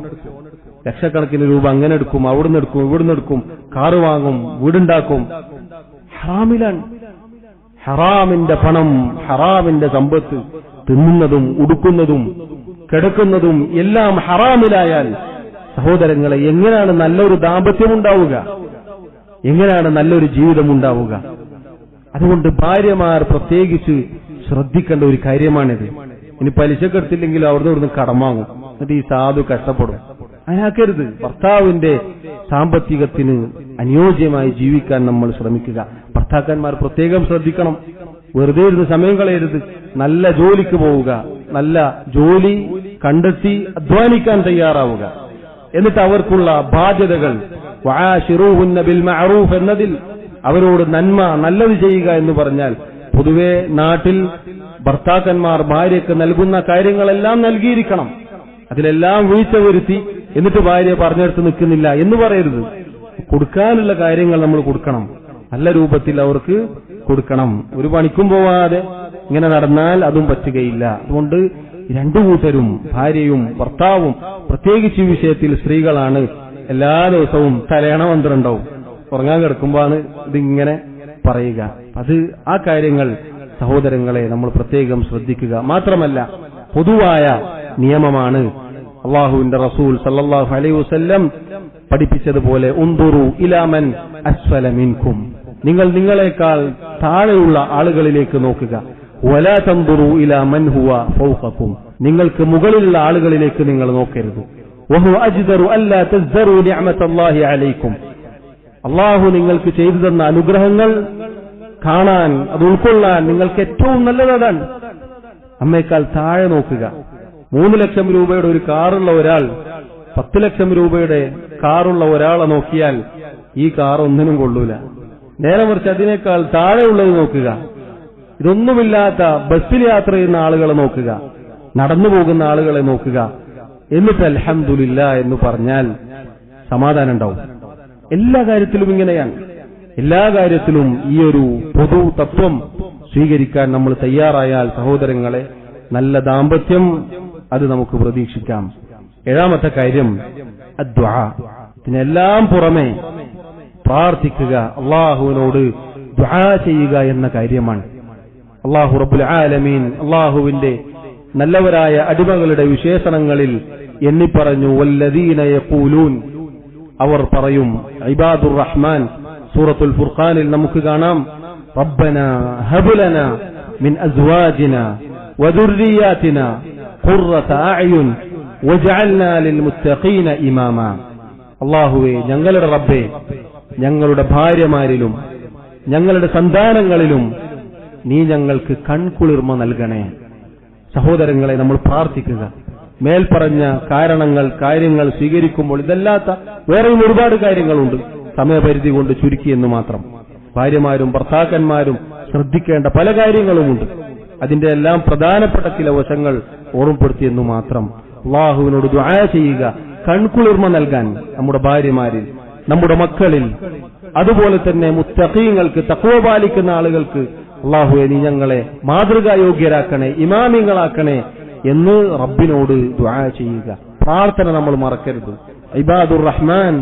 ലക്ഷക്കണക്കിന് രൂപ അങ്ങനെ എടുക്കും, അവിടുന്ന് എടുക്കും, ഇവിടുന്ന് എടുക്കും, കാറ് വാങ്ങും, വീടുണ്ടാക്കും. ഹറാമിലാണ്. ഹറാമിന്റെ പണം, ഹറാമിന്റെ സമ്പത്ത്, തിന്നുന്നതും ഉടുക്കുന്നതും കിടക്കുന്നതും എല്ലാം ഹറാമിലായാൽ സഹോദരങ്ങളെ, എങ്ങനെയാണ് നല്ലൊരു ദാമ്പത്യം ഉണ്ടാവുക? എങ്ങനെയാണ് നല്ലൊരു ജീവിതം ഉണ്ടാവുക? അതുകൊണ്ട് ഭാര്യമാർ പ്രത്യേകിച്ച് ശ്രദ്ധിക്കേണ്ട ഒരു കാര്യമാണിത്. ഇനി പലിശക്കെടുത്തില്ലെങ്കിൽ അവിടുന്ന് ഇവിടുന്ന് കടം വാങ്ങും, എന്നിട്ട് ഈ സാധു കഷ്ടപ്പെടും. അതിനാക്കരുത്. ഭർത്താവിന്റെ സാമ്പത്തികത്തിന് അനുയോജ്യമായി ജീവിക്കാൻ നമ്മൾ ശ്രമിക്കുക. ഭർത്താക്കന്മാർ പ്രത്യേകം ശ്രദ്ധിക്കണം. വെറുതെ ഇരുന്ന് സമയം കളയരുത്. നല്ല ജോലിക്ക് പോവുക, നല്ല ജോലി കണ്ടെത്തി അധ്വാനിക്കാൻ തയ്യാറാവുക. എന്നിട്ട് അവർക്കുള്ള ബാധ്യതകൾ വആശിറൂഹുന്ന ബിൽ മഅറൂഫ് എന്നതിൽ അവരോട് നന്മ, നല്ലത് ചെയ്യുക എന്ന് പറഞ്ഞാൽ, പൊതുവെ നാട്ടിൽ ഭർത്താക്കന്മാർ ഭാര്യയ്ക്ക് നൽകുന്ന കാര്യങ്ങളെല്ലാം നൽകിയിരിക്കണം. അതിലെല്ലാം വീഴ്ച വരുത്തി എന്നിട്ട് ഭാര്യ പറഞ്ഞെടുത്ത് നിൽക്കുന്നില്ല എന്ന് പറയരുത്. കൊടുക്കാനുള്ള കാര്യങ്ങൾ നമ്മൾ കൊടുക്കണം, നല്ല രൂപത്തിൽ അവർക്ക് കൊടുക്കണം. ഒരു പണിക്കും പോവാതെ ഇങ്ങനെ നടന്നാൽ അതും പറ്റുകയില്ല. അതുകൊണ്ട് രണ്ടു കൂട്ടരും, ഭാര്യയും ഭർത്താവും, പ്രത്യേകിച്ച് ഈ വിഷയത്തിൽ സ്ത്രീകളാണ് എല്ലാ ദിവസവും തലയണ മന്ത്രമുണ്ടാവും, ഉറങ്ങാൻ കിടക്കുമ്പോഴാണ് ഇതിങ്ങനെ പറയുക. അത് ആ കാര്യങ്ങൾ സഹോദരങ്ങളെ നമ്മൾ പ്രത്യേകം ശ്രദ്ധിക്കുക. മാത്രമല്ല, പൊതുവായ നിയമമാണ് അല്ലാഹുവിന്റെ റസൂൽ സല്ലല്ലാഹു അലൈഹി വസല്ലം പഠിപ്പിച്ചതുപോലെ, ഉൻദുറു ഇലാ മൻ അസ്ഫല മിൻകും, നിങ്ങൾ നിങ്ങളെക്കാൾ താഴെയുള്ള ആളുകളിലേക്ക് നോക്കുക. വലാ തൻദുറു ഇലാ മൻ ഹുവ ഫൗഖകും, നിങ്ങൾക്ക് മുകളിലുള്ള ആളുകളിലേക്ക് നിങ്ങൾ നോക്കരുത്. വഹു അജ്ദറു അല്ലാ തസ്ദറു നിഅമതല്ലാഹി അലൈക്കും, അല്ലാഹു നിങ്ങൾക്ക് ചെയ്തു തന്ന അനുഗ്രഹങ്ങൾ കാണാൻ, അത് ഉൾക്കൊള്ളാൻ നിങ്ങൾക്ക് ഏറ്റവും നല്ലത് അതാണ്. അമ്മയേക്കാൾ താഴെ നോക്കുക. 3 ലക്ഷം രൂപയുടെ ഒരു കാറുള്ള ഒരാൾ 10 ലക്ഷം രൂപയുടെ കാറുള്ള ഒരാളെ നോക്കിയാൽ ഈ കാർ ഒന്നിനും കൊള്ളൂല. നേരെ മറിച്ച് അതിനേക്കാൾ താഴെയുള്ളത് നോക്കുക. ഇതൊന്നുമില്ലാത്ത ബസ്സിൽ യാത്ര ചെയ്യുന്ന ആളുകളെ നോക്കുക, നടന്നു പോകുന്ന ആളുകളെ നോക്കുക. എന്നിട്ട് അൽഹംദുലില്ലാ എന്ന് പറഞ്ഞാൽ സമാധാനം ഉണ്ടാവും. എല്ലാ കാര്യത്തിലും ഇങ്ങനെയാണ്. എല്ലാ കാര്യത്തിലും ഈ ഒരു പൊതു തത്വം സ്വീകരിക്കാൻ നമ്മൾ തയ്യാറായാൽ സഹോദരങ്ങളെ, നല്ല ദാമ്പത്യം അത് നമുക്ക് പ്രതീക്ഷിക്കാം. 7ാമത്തെ കാര്യം അദ്ദുആ. ഇതിനെല്ലാം പുറമെ പ്രാർത്ഥിക്കുക, അള്ളാഹുവിനോട് ദുആ ചെയ്യുക എന്ന കാര്യമാണ്. അള്ളാഹു റബ്ബുൽ ആലമീൻ അള്ളാഹുവിന്റെ നല്ലവരായ അടിമകളുടെ വിശേഷണങ്ങളിൽ എണ്ണിപ്പറഞ്ഞു, വല്ലദീന യഖൂലൂൻ, അവർ പറയും. ഇബാദുർ റഹ്മാൻ സൂറത്തുൽ ഫുർഖാനിൽ നമുക്ക് കാണാം, റബ്ബനാ ഹബ് ലനാ മിൻ അസ്വാജിനാ വദുർരിയാതിനാ ഖുർറത അഅ്യുൻ വജഅൽനാ ലിൽമുത്തഖീന ഇമാമാ. അല്ലാഹുവേ, ഞങ്ങളുടെ റബ്ബേ, ഞങ്ങളുടെ ഭാര്യമാരിലും ഞങ്ങളുടെ സന്താനങ്ങളിലും നീ ഞങ്ങൾക്ക് കൺകുളിർമ നൽകണേ. സഹോദരങ്ങളെ, നമ്മൾ പ്രാർത്ഥിക്കുക. മേൽപ്പറഞ്ഞ കാര്യങ്ങൾ സ്വീകരിക്കുമ്പോൾ ഇതല്ലാത്ത വേറെയും ഒരുപാട് കാര്യങ്ങളുണ്ട്. സമയപരിധി കൊണ്ട് ചുരുക്കിയെന്ന് മാത്രം. ഭാര്യമാരും ഭർത്താക്കന്മാരും ശ്രദ്ധിക്കേണ്ട പല കാര്യങ്ങളുമുണ്ട്. അതിന്റെ എല്ലാം പ്രധാനപ്പെട്ട ചില വശങ്ങൾ ഓർമ്മപ്പെടുത്തിയെന്നു മാത്രം. അള്ളാഹുവിനോട് ദുആ ചെയ്യുക, കൺകുളിർമ നൽകാൻ നമ്മുടെ ഭാര്യമാരിൽ, നമ്മുടെ മക്കളിൽ, അതുപോലെ തന്നെ മുത്തഖീങ്ങൾക്ക്, തഖ്വ പാലിക്കുന്ന ആളുകൾക്ക് അള്ളാഹുവേ നീ ഞങ്ങളെ മാതൃകായോഗ്യരാക്കണേ, ഇമാമിങ്ങളാക്കണേ എന്ന് റബ്ബിനോട് ദുആ ചെയ്യുക. പ്രാർത്ഥന നമ്മൾ മറക്കരുത്. ഇബാദുർ റഹ്മാൻ,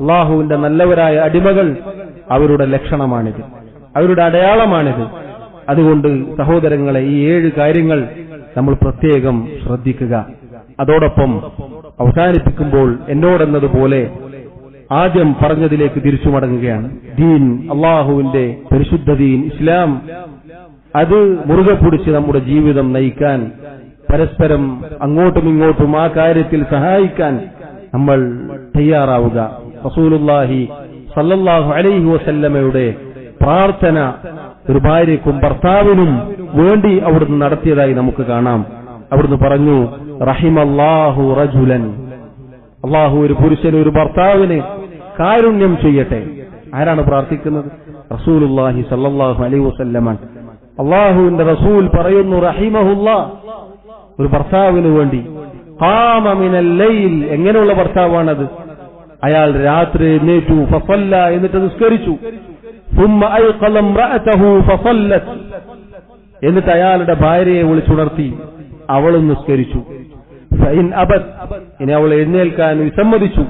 അള്ളാഹുവിന്റെ നല്ലവരായ അടിമകൾ, അവരുടെ ലക്ഷണമാണിത്, അവരുടെ അടയാളമാണിത്. അതുകൊണ്ട് സഹോദരങ്ങളെ, ഈ 7 കാര്യങ്ങൾ നമ്മൾ പ്രത്യേകം ശ്രദ്ധിക്കുക. അതോടൊപ്പം അവസാനിപ്പിക്കുമ്പോൾ എന്നോടെന്നതുപോലെ ആദ്യം പറഞ്ഞതിലേക്ക് തിരിച്ചു മടങ്ങുകയാണ്. ദീൻ, അള്ളാഹുവിന്റെ പരിശുദ്ധ ദീൻ ഇസ്ലാം, അത് മുറുകെ പിടിച്ച് നമ്മുടെ ജീവിതം നയിക്കാൻ, പരസ്പരം അങ്ങോട്ടും ഇങ്ങോട്ടും ആ കാര്യത്തിൽ സഹായിക്കാൻ നമ്മൾ തയ്യാറാവുക. റസൂലുള്ളാഹി സല്ലല്ലാഹു അലൈഹി വസല്ലമയുടെ പ്രാർത്ഥന ഒരു ഭാര്യയ്ക്കും ഭർത്താവിനും വേണ്ടി അവിടുന്ന് നടത്തിയതായി നമുക്ക് കാണാം. അവിടുന്ന് പറഞ്ഞു, റഹിമല്ലാഹു റജുലൻ, അള്ളാഹു ഒരു പുരുഷന്, ഒരു ഭർത്താവിന് കാരുണ്യം ചെയ്യട്ടെ. ആരാണ് പ്രാർത്ഥിക്കുന്നത്? റസൂലുള്ളാഹി സല്ലല്ലാഹു അലൈഹി വസല്ലമ. അള്ളാഹുവിന്റെ റസൂൽ പറയുന്നു, റഹിമഹുല്ലാ, ഒരു ഭർത്താവിന് വേണ്ടി. ഖാമ മിനൽ ലൈൽ, എങ്ങനെയുള്ള ഭർത്താവാണത്? അയാൾ രാത്രി എഴുന്നേറ്റു, ഫസല്ല, എന്നിട്ട് നിസ്കരിച്ചു. ثم أيقظ امرأته فصلت, എന്നിട്ട് അയാളുടെ ഭാര്യയെ വിളിച്ചുണർത്തി, അവളും നിസ്കരിച്ചു. فإن أبت, ഇനി അവൾ എഴുന്നേൽക്കാൻ വിസമ്മതിച്ചു.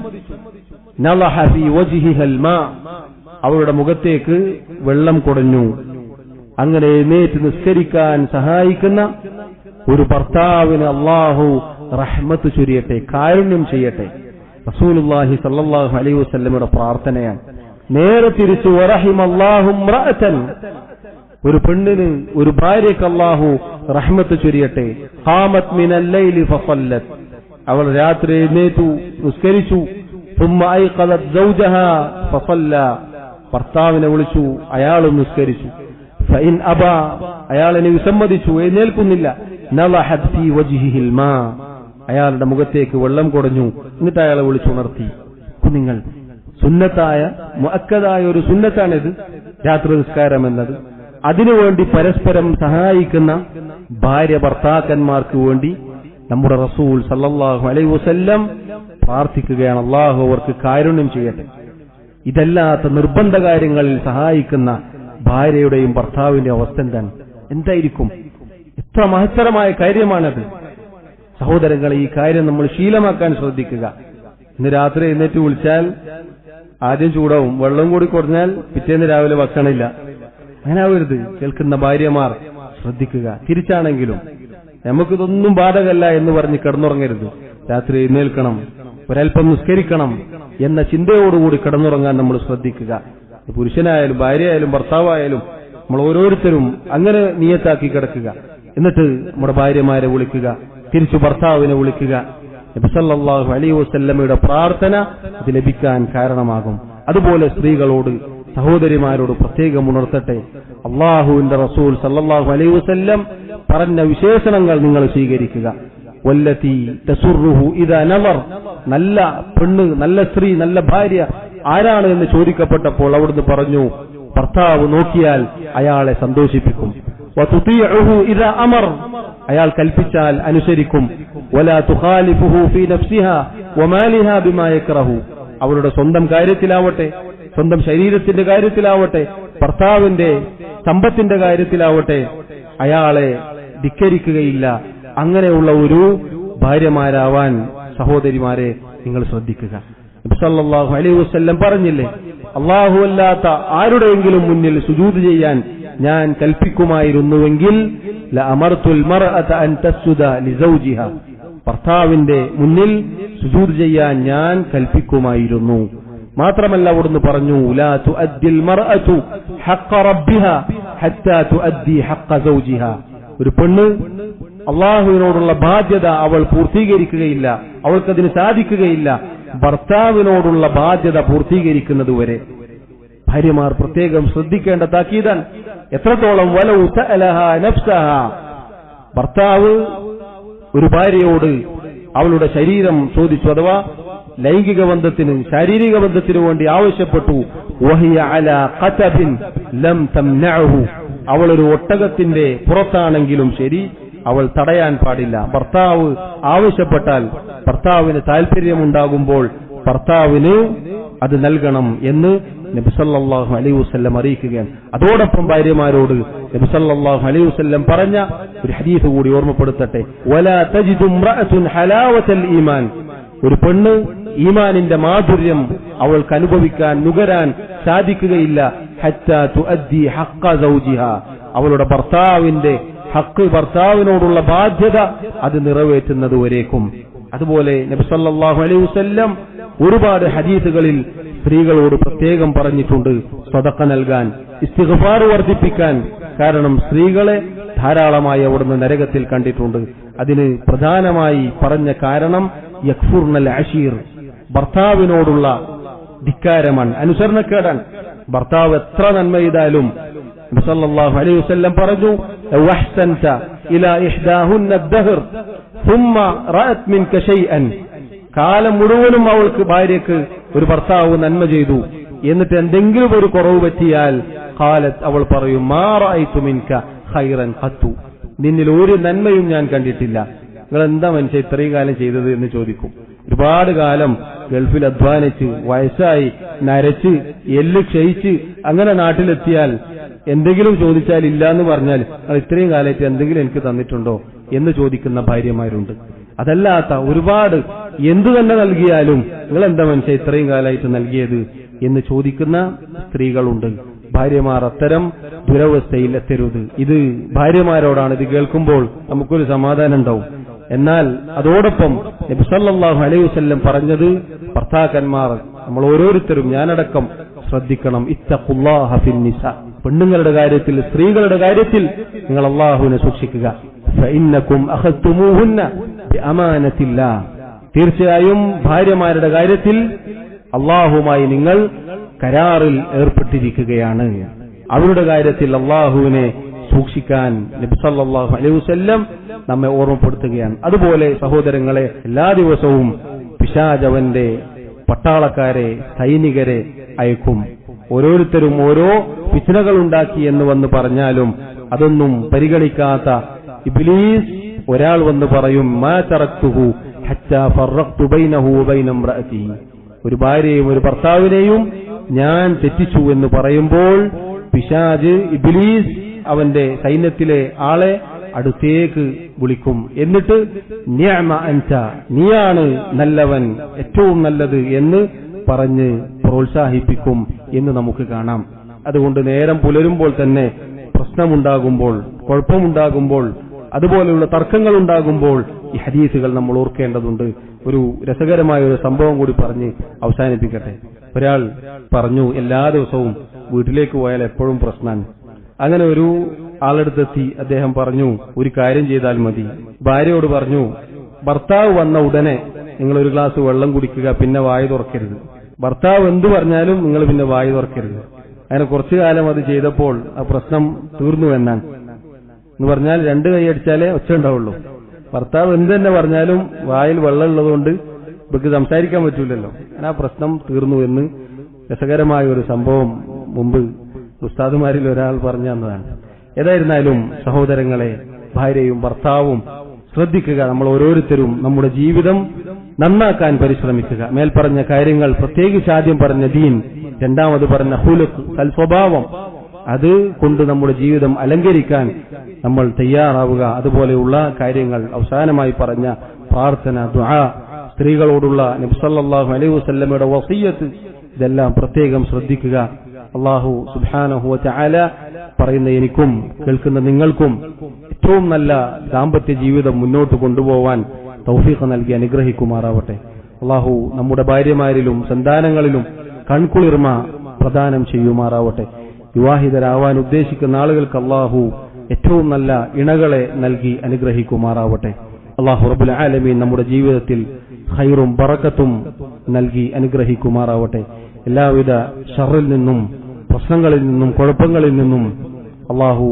نضح في وجهها الماء, അവളുടെ മുഖത്തേക്ക് വെള്ളം കുടഞ്ഞു. അങ്ങനെ എഴുന്നേറ്റ് നിസ്കരിക്കാൻ സഹായിക്കുന്ന ഒരു ഭർത്താവിന് അള്ളാഹു റഹ്മത്ത് ചൊരിയട്ടെ, കാരുണ്യം ചെയ്യട്ടെ. റസൂലുള്ളാഹി സല്ലല്ലാഹു അലൈഹി വസല്ലമയുടെ പ്രാർത്ഥനയാണ്. നേരെ തിരിച്ചു, വറഹിമല്ലാഹു ഇംറഅതൻ, ഒരു പെണ്ണിന്, ഒരു ഭാര്യയ്ക്ക് അല്ലാഹു റഹ്മത്ത് ചൊരിയട്ടെ. ഖാമത് മിനൽ ലൈലി ഫസല്ലത്, അവൾ രാത്രി എഴുന്നേറ്റു, നിസ്കരിച്ചു. ثم أيقظت زوجها فصلى, ഭർത്താവിനെ വിളിച്ചു, അയാളും നിസ്കരിച്ചു. فإن أبى, അയാളിനെ വിസമ്മതിച്ചു, എഴുന്നേൽക്കുന്നില്ല. نضحت في وجهه الماء, അയാളുടെ മുഖത്തേക്ക് വെള്ളം കുടഞ്ഞു. എന്നിട്ട് അയാളെ വിളിച്ചുണർത്തി. നിങ്ങൾ സുന്നത്തായ മുഅക്കദായ ഒരു സുന്നത്താണിത്, രാത്രി നിസ്കാരം എന്നത്. അതിനുവേണ്ടി പരസ്പരം സഹായിക്കുന്ന ഭാര്യ ഭർത്താക്കന്മാർക്ക് വേണ്ടി നമ്മുടെ റസൂൽ സല്ലല്ലാഹു അലൈഹി വസല്ലം പ്രാർത്ഥിക്കുകയാണ്, അല്ലാഹു അവർക്ക് കാരുണ്യം ചെയ്യട്ടെ. ഇതല്ലാത്ത നിർബന്ധ കാര്യങ്ങളിൽ സഹായിക്കുന്ന ഭാര്യയുടെയും ഭർത്താവിന്റെയും അവസ്ഥ എന്താണ്? എന്തായിരിക്കും? എത്ര മഹത്തരമായ കാര്യമാണത്. സഹോദരങ്ങളെ, ഈ കാര്യം നമ്മൾ ശീലമാക്കാൻ ശ്രദ്ധിക്കുക. ഇന്ന് രാത്രി എഴുന്നേറ്റ് വിളിച്ചാൽ ആദ്യം ചൂടാവും, വെള്ളം കൂടി കുറഞ്ഞാൽ പിറ്റേന്ന് രാവിലെ ഭക്ഷണമില്ല. അങ്ങനെ ആവരുത്. കേൾക്കുന്ന ഭാര്യമാർ ശ്രദ്ധിക്കുക. തിരിച്ചാണെങ്കിലും നമുക്കിതൊന്നും ബാധകല്ല എന്ന് പറഞ്ഞ് കിടന്നുറങ്ങരുത്. രാത്രി എഴുന്നേൽക്കണം, ഒരൽപ്പം നിസ്കരിക്കണം എന്ന ചിന്തയോടുകൂടി കിടന്നുറങ്ങാൻ നമ്മൾ ശ്രദ്ധിക്കുക. പുരുഷനായാലും ഭാര്യയായാലും ഭർത്താവായാലും നമ്മൾ ഓരോരുത്തരും അങ്ങനെ നിയത്താക്കി കിടക്കുക. എന്നിട്ട് നമ്മുടെ ഭാര്യമാരെ വിളിക്കുക, തിരിച്ചു ഭർത്താവിനെ വിളിക്കുക. നബി സല്ലല്ലാഹു അലൈഹി വസല്ലമയുടെ പ്രാർത്ഥന അത് ലഭിക്കാൻ കാരണമാകും. അതുപോലെ സ്ത്രീകളോട്, സഹോദരിമാരോട് പ്രത്യേകം ഉണർത്തട്ടെ. അള്ളാഹുവിന്റെ റസൂൽ സല്ലല്ലാഹു അലൈഹി വസല്ലം പറഞ്ഞ വിശേഷണങ്ങൾ നിങ്ങൾ സ്വീകരിക്കുക. വല്ലതി തസുറുഹു ഇദാ നവർ, നല്ല പെണ്ണ്, നല്ല സ്ത്രീ, നല്ല ഭാര്യ ആരാണ് എന്ന് ചോദിക്കപ്പെട്ടപ്പോൾ അവിടുന്ന് പറഞ്ഞു, ഭർത്താവ് നോക്കിയാൽ അയാളെ സന്തോഷിപ്പിക്കും. വതുതീഉഹു ഇദാ അമർ, അയാൾ കൽപ്പിച്ചാൽ അനുസരിക്കും. വലാ തുഖാലിഫുഹു ഫീ നഫ്സിഹാ വമാലിഹാ ബിമാ യക്റഹു, അവരുടെ സ്വന്തം കാര്യത്തിലാവട്ടെ, സ്വന്തം ശരീരത്തിന്റെ കാര്യത്തിലാവട്ടെ, ഭർത്താവിന്റെ സമ്പത്തിന്റെ കാര്യത്തിലാവട്ടെ അയാളെ ധിക്കരിക്കുകയില്ല. അങ്ങനെയുള്ള ഒരു ഭാര്യമാരാവാൻ സഹോദരിമാരെ നിങ്ങൾ ശ്രദ്ധിക്കുക. നബി സല്ലല്ലാഹു അലൈഹി വസല്ലം പറഞ്ഞില്ലേ, അല്ലാഹു അല്ലാത്ത ആരുടെയെങ്കിലും മുന്നിൽ സുജൂദ് ചെയ്യാൻ ഞാൻ കൽപ്പിക്കുമായിരുന്നുവെങ്കിൽ ലഅമർതുൽ മർഅത അൻ തസ്ജുദ ലിസൗജിഹാ, ഭർത്താവിന്റെ മുന്നിൽ സുജൂദ് ചെയ്യാൻ ഞാൻ കൽപ്പിക്കുമായിരുന്നു. മാത്രമല്ല അവിടുന്ന് പറഞ്ഞു, ലാ തുഅദ്ദിൽ മർഅതു ഹഖ്ഖ റബ്ബിഹാ ഹത്താ തുഅദ്ദി ഹഖ്ഖ സൗജിഹാ, ഒരു പെണ്ണ് അള്ളാഹുവിനോടുള്ള ബാധ്യത അവൾ പൂർത്തീകരിക്കുകയില്ല, അവൾക്കതിന് സാധിക്കുകയില്ല ഭർത്താവിനോടുള്ള ബാധ്യത പൂർത്തീകരിക്കുന്നതുവരെ. ഭാര്യമാർ പ്രത്യേകം ശ്രദ്ധിക്കേണ്ട താക്കീതാണ്. എത്രത്തോളം വലൗ സഅലഹാ നഫ്സഹാ, ഭർത്താവ് ഒരു ഭാര്യയോട് അവളുടെ ശരീരം ചോദിച്ചു, അഥവാ ലൈംഗിക ബന്ധത്തിന്, ശാരീരിക ബന്ധത്തിനു വേണ്ടി ആവശ്യപ്പെട്ടു, വഹിയ അലാ ഖതബിൻ ലം തംനഅഹു, അവളൊരു ഒട്ടകത്തിന്റെ പുറത്താണെങ്കിലും ശരി അവൾ തടയാൻ പാടില്ല. ഭർത്താവ് ആവശ്യപ്പെട്ടാൽ, ഭർത്താവിന് താല്പര്യമുണ്ടാകുമ്പോൾ ഭർത്താവിന് അത് നൽകണം എന്ന് നബി സല്ലല്ലാഹു അലൈഹി വസല്ലം അറിയിക്കുകയാണ്. അതോടൊപ്പം ഭാര്യമാരോട് നബി സല്ലല്ലാഹു അലൈഹി വസല്ലം പറഞ്ഞ ഒരു ഹദീസ് കൂടി ഓർമ്മപ്പെടുത്തട്ടെ. വലാ തജിദു ഇംറഅത്തുൻ ഹലാവതൽ ഈമാൻ, ഒരു പെണ്ണ് ഈമാനിന്റെ മാധുര്യം അവൾക്ക് അനുഭവിക്കാൻ, നുകരാൻ സാധിക്കുകയില്ല ഹത്താ തുഅദ്ദി ഹഖ്ഖ സൗജിഹാ, അവളുടെ ഭർത്താവിന്റെ ഹക്ക്, ഭർത്താവിനോടുള്ള ബാധ്യത അത് നിറവേറ്റുന്നതുവരേക്കും. അതുപോലെ നബി സല്ലല്ലാഹു അലൈഹി വസല്ലം ഒരുപാട് ഹദീസുകളിൽ സ്ത്രീകളോട് പ്രത്യേകം പറഞ്ഞിട്ടുണ്ട് സദഖ നൽകാൻ, ഇസ്തിഗ്ഫാർ വർദ്ധിപ്പിക്കാൻ. കാരണം സ്ത്രീകളെ ധാരാളമായി അവിടുന്ന് നരകത്തിൽ കണ്ടിട്ടുണ്ട്. അതിന് പ്രധാനമായി പറഞ്ഞ കാരണം യക്ഫുർനൽ അശീർ, ഭർത്താവിനോടുള്ള ധിക്കാരമാണ്, അനുസരണക്കേടാണ്. ഭർത്താവ് എത്ര നന്മ ചെയ്താലും നബി സല്ലല്ലാഹു അലൈഹി വസല്ലം പറഞ്ഞു, വഹ്സൻത ഇലാ ഇഹ്ദാഹുന്ന അദ്ദഹർ ثم റഅത് മിൻക ശൈഅൻ, കാലം മുഴുവനും അവൾക്ക്, ഭാര്യക്ക് ഒരു ഭർത്താവ് നന്മ ചെയ്തു, എന്നിട്ട് എന്തെങ്കിലും ഒരു കുറവ് പറ്റിയാൽ ഖാലത്ത്, അവൾ പറയും, മാ റഅയ്തു മിൻക ഖൈറൻ ഖത്തു, നിന്നിൽ ഒരു നന്മയും ഞാൻ കണ്ടിട്ടില്ല, നിങ്ങൾ എന്താ മനുഷ്യ ഇത്രയും കാലം ചെയ്തത് എന്ന് ചോദിക്കും. ഒരുപാട് കാലം ഗൾഫിൽ അധ്വാനിച്ച് വയസ്സായി നരച്ച് എല്ല് ക്ഷയിച്ച് അങ്ങനെ നാട്ടിലെത്തിയാൽ എന്തെങ്കിലും ചോദിച്ചാൽ ഇല്ല എന്ന് പറഞ്ഞാൽ നിങ്ങൾ ഇത്രയും കാലമായിട്ട് എന്തെങ്കിലും എനിക്ക് തന്നിട്ടുണ്ടോ എന്ന് ചോദിക്കുന്ന ഭാര്യമാരുണ്ട്. അതല്ലാത്ത ഒരുപാട് എന്തു തന്നെ നൽകിയാലും നിങ്ങൾ എന്താ മനുഷ്യ ഇത്രയും കാലമായിട്ട് നൽകിയത് എന്ന് ചോദിക്കുന്ന സ്ത്രീകളുണ്ട്. ഭാര്യമാർ അത്തരം ദുരവസ്ഥയിൽ എത്തരുത്. ഇത് ഭാര്യമാരോടാണ്. ഇത് കേൾക്കുമ്പോൾ നമുക്കൊരു സമാധാനം ഉണ്ടാവും. എന്നാൽ അതോടൊപ്പം നബി സല്ലല്ലാഹു അലൈഹി വസല്ലം പറഞ്ഞത്, ഭർത്താക്കന്മാർ നമ്മൾ ഓരോരുത്തരും, ഞാനടക്കം ശ്രദ്ധിക്കണം. ഇത്തഖുല്ലാഹ ഫിൻ നിസാ, പെണ്ണുങ്ങളുടെ കാര്യത്തിൽ, സ്ത്രീകളുടെ കാര്യത്തിൽ നിങ്ങൾ അല്ലാഹുവിനെ സൂക്ഷിക്കുക. ഫഇന്നകും അഖദ്തുമൂഹുന്ന ബിഅമാനത്തില്ലാഹ്, തീർച്ചയായും ഭാര്യമാരുടെ കാര്യത്തിൽ അല്ലാഹുമായി നിങ്ങൾ കരാറിൽ ഏർപ്പെട്ടിരിക്കുകയാണ്. അവരുടെ കാര്യത്തിൽ അല്ലാഹുവിനെ സൂക്ഷിക്കാൻ നബി സല്ലല്ലാഹു അലൈഹി വസല്ലം നമ്മെ ഓർമ്മപ്പെടുത്തുകയാണ്. അതുപോലെ സഹോദരങ്ങളെ, എല്ലാ ദിവസവും പിശാച് അവന്റെ പട്ടാളക്കാരെ, സൈനികരെ അയക്കും. ഓരോരുത്തരും ഓരോ ഫിത്നകൾ ഉണ്ടാക്കി എന്ന് വന്ന് പറഞ്ഞാലും അതൊന്നും പരിഗണിക്കാത്ത ഇബ്ലീസ് ഒരാൾ വന്ന് പറയും, മാ തറക്തുഹു ഹത്താ ഫറഖ്തു ബൈനഹു വബൈന ഇംറഅതിഹി, ഒരു ഭാര്യയും ഒരു ഭർത്താവിനെയും ഞാൻ തെറ്റിച്ചു എന്ന് പറയുമ്പോൾ പിശാച്, ഇബ്ലീസ് അവന്റെ സൈന്യത്തിലെ ആളെ അടുത്തേക്ക് വിളിക്കും. എന്നിട്ട് നിഅമ അൻത, നീയാണ് നല്ലവൻ, ഏറ്റവും നല്ലത് എന്ന് പറഞ്ഞ് പ്രോത്സാഹിപ്പിക്കും എന്ന് നമുക്ക് കാണാം. അതുകൊണ്ട് നേരം പുലരുമ്പോൾ തന്നെ പ്രശ്നമുണ്ടാകുമ്പോൾ, കുഴപ്പമുണ്ടാകുമ്പോൾ, അതുപോലെയുള്ള തർക്കങ്ങൾ ഉണ്ടാകുമ്പോൾ ഈ ഹദീസുകൾ നമ്മൾ ഓർക്കേണ്ടതുണ്ട്. ഒരു രസകരമായ ഒരു സംഭവം കൂടി പറഞ്ഞ് അവസാനിപ്പിക്കട്ടെ. ഒരാൾ പറഞ്ഞു, എല്ലാ ദിവസവും വീട്ടിലേക്ക് പോയാൽ എപ്പോഴും പ്രശ്നമാണ്, അങ്ങനെ ഒരു ആളെടുത്തെത്തി. അദ്ദേഹം പറഞ്ഞു, ഒരു കാര്യം ചെയ്താൽ മതി. ഭാര്യയോട് പറഞ്ഞു, ഭർത്താവ് വന്ന ഉടനെ നിങ്ങൾ ഒരു ഗ്ലാസ് വെള്ളം കുടിക്കുക, പിന്നെ വായ തുറക്കരുത്. ഭർത്താവ് എന്തു പറഞ്ഞാലും നിങ്ങൾ പിന്നെ വായ തുറക്കരുത്. അങ്ങനെ കുറച്ചു കാലം അത് ചെയ്തപ്പോൾ ആ പ്രശ്നം തീർന്നു എന്നാണ്. എന്ന് പറഞ്ഞാൽ 2 കൈ അടിച്ചാലേ ഒച്ച ഉണ്ടാവുള്ളൂ. ഭർത്താവ് എന്ത് തന്നെ പറഞ്ഞാലും വായിൽ വെള്ളം ഉള്ളതുകൊണ്ട് ഇവർക്ക് സംസാരിക്കാൻ പറ്റൂലല്ലോ. അങ്ങനെ ആ പ്രശ്നം തീർന്നു എന്ന് രസകരമായ ഒരു സംഭവം മുമ്പ് ഉസ്താദുമാരിൽ ഒരാൾ പറഞ്ഞു തന്നതാണ്. ഏതായിരുന്നാലും സഹോദരങ്ങളെ, ഭാര്യയും ഭർത്താവും ശ്രദ്ധിക്കുക. നമ്മൾ ഓരോരുത്തരും നമ്മുടെ ജീവിതം നന്നാക്കാൻ പരിശ്രമിക്കുക. മേൽപ്പറഞ്ഞ കാര്യങ്ങൾ, പ്രത്യേകിച്ച് ആദ്യം പറഞ്ഞ ദീൻ, രണ്ടാമത് പറഞ്ഞ ഹുലുഖ്, സൽസ്വഭാവം, അത് കൊണ്ട് നമ്മുടെ ജീവിതം അലങ്കരിക്കാൻ നമ്മൾ തയ്യാറാവുക. അതുപോലെയുള്ള കാര്യങ്ങൾ, അവസാനമായി പറഞ്ഞ പ്രാർത്ഥന, ദുആ, സ്ത്രീകളോടുള്ള നബി സല്ലല്ലാഹു അലൈഹി വസല്ലമയുടെ വസിയ്യത്ത്, ഇതെല്ലാം പ്രത്യേകം ശ്രദ്ധിക്കുക. അല്ലാഹു സുബ്ഹാനഹു വ തആല പറയുന്ന എനിക്കും കേൾക്കുന്ന നിങ്ങൾക്കും ഏറ്റവും നല്ല ദാമ്പത്യ ജീവിതം മുന്നോട്ട് കൊണ്ടുപോവാൻ തൗഫീഖ് നൽകി അനുഗ്രഹിക്കുമാറാവട്ടെ. അല്ലാഹു നമ്മുടെ ഭാര്യമാരിലും സന്താനങ്ങളിലും കൺകുളിർമ പ്രദാനം ചെയ്യുമാറാവട്ടെ. വിവാഹിതരാവാൻ ഉദ്ദേശിക്കുന്ന ആളുകൾക്ക് അല്ലാഹു ഏറ്റവും നല്ല ഇണകളെ നൽകി അനുഗ്രഹിക്കുമാറാവട്ടെ. അല്ലാഹു റബ്ബുൽ ആലമീൻ നമ്മുടെ ജീവിതത്തിൽ ഖൈറും ബറക്കത്തും നൽകി അനുഗ്രഹിക്കുമാറാവട്ടെ. എല്ലാവിധ ശർറിൽ നിന്നും പ്രശ്നങ്ങളിൽ നിന്നും കുഴപ്പങ്ങളിൽ നിന്നും അല്ലാഹു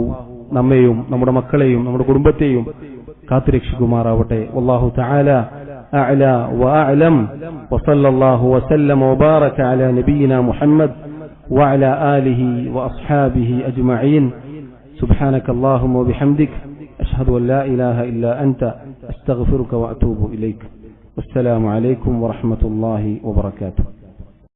നമ്മെയും നമ്മുടെ മക്കളെയും നമ്മുടെ കുടുംബത്തെയും കാത്തുരക്ഷിക്കുമാറാവട്ടെ. വല്ലാഹു തആല അഅല വഅഅലം വസല്ലല്ലാഹു വസല്ലമ വബാറക അലാ നബിയിനാ മുഹമ്മദ് വഅലാ ആലിഹി വഅസ്ഹാബിഹി അജ്മഈൻ. സുബ്ഹാനക അല്ലാഹുമ്മ വബിഹംദിക അഷ്ഹദു അൻ ലാ ഇലാഹ ഇല്ലാ അൻത അസ്തഗ്ഫിറുക വഅതൂബു ഇലൈക. വസ്സലാമു അലൈക്കും വറഹ്മത്തുള്ളാഹി വബറകാതുഹു.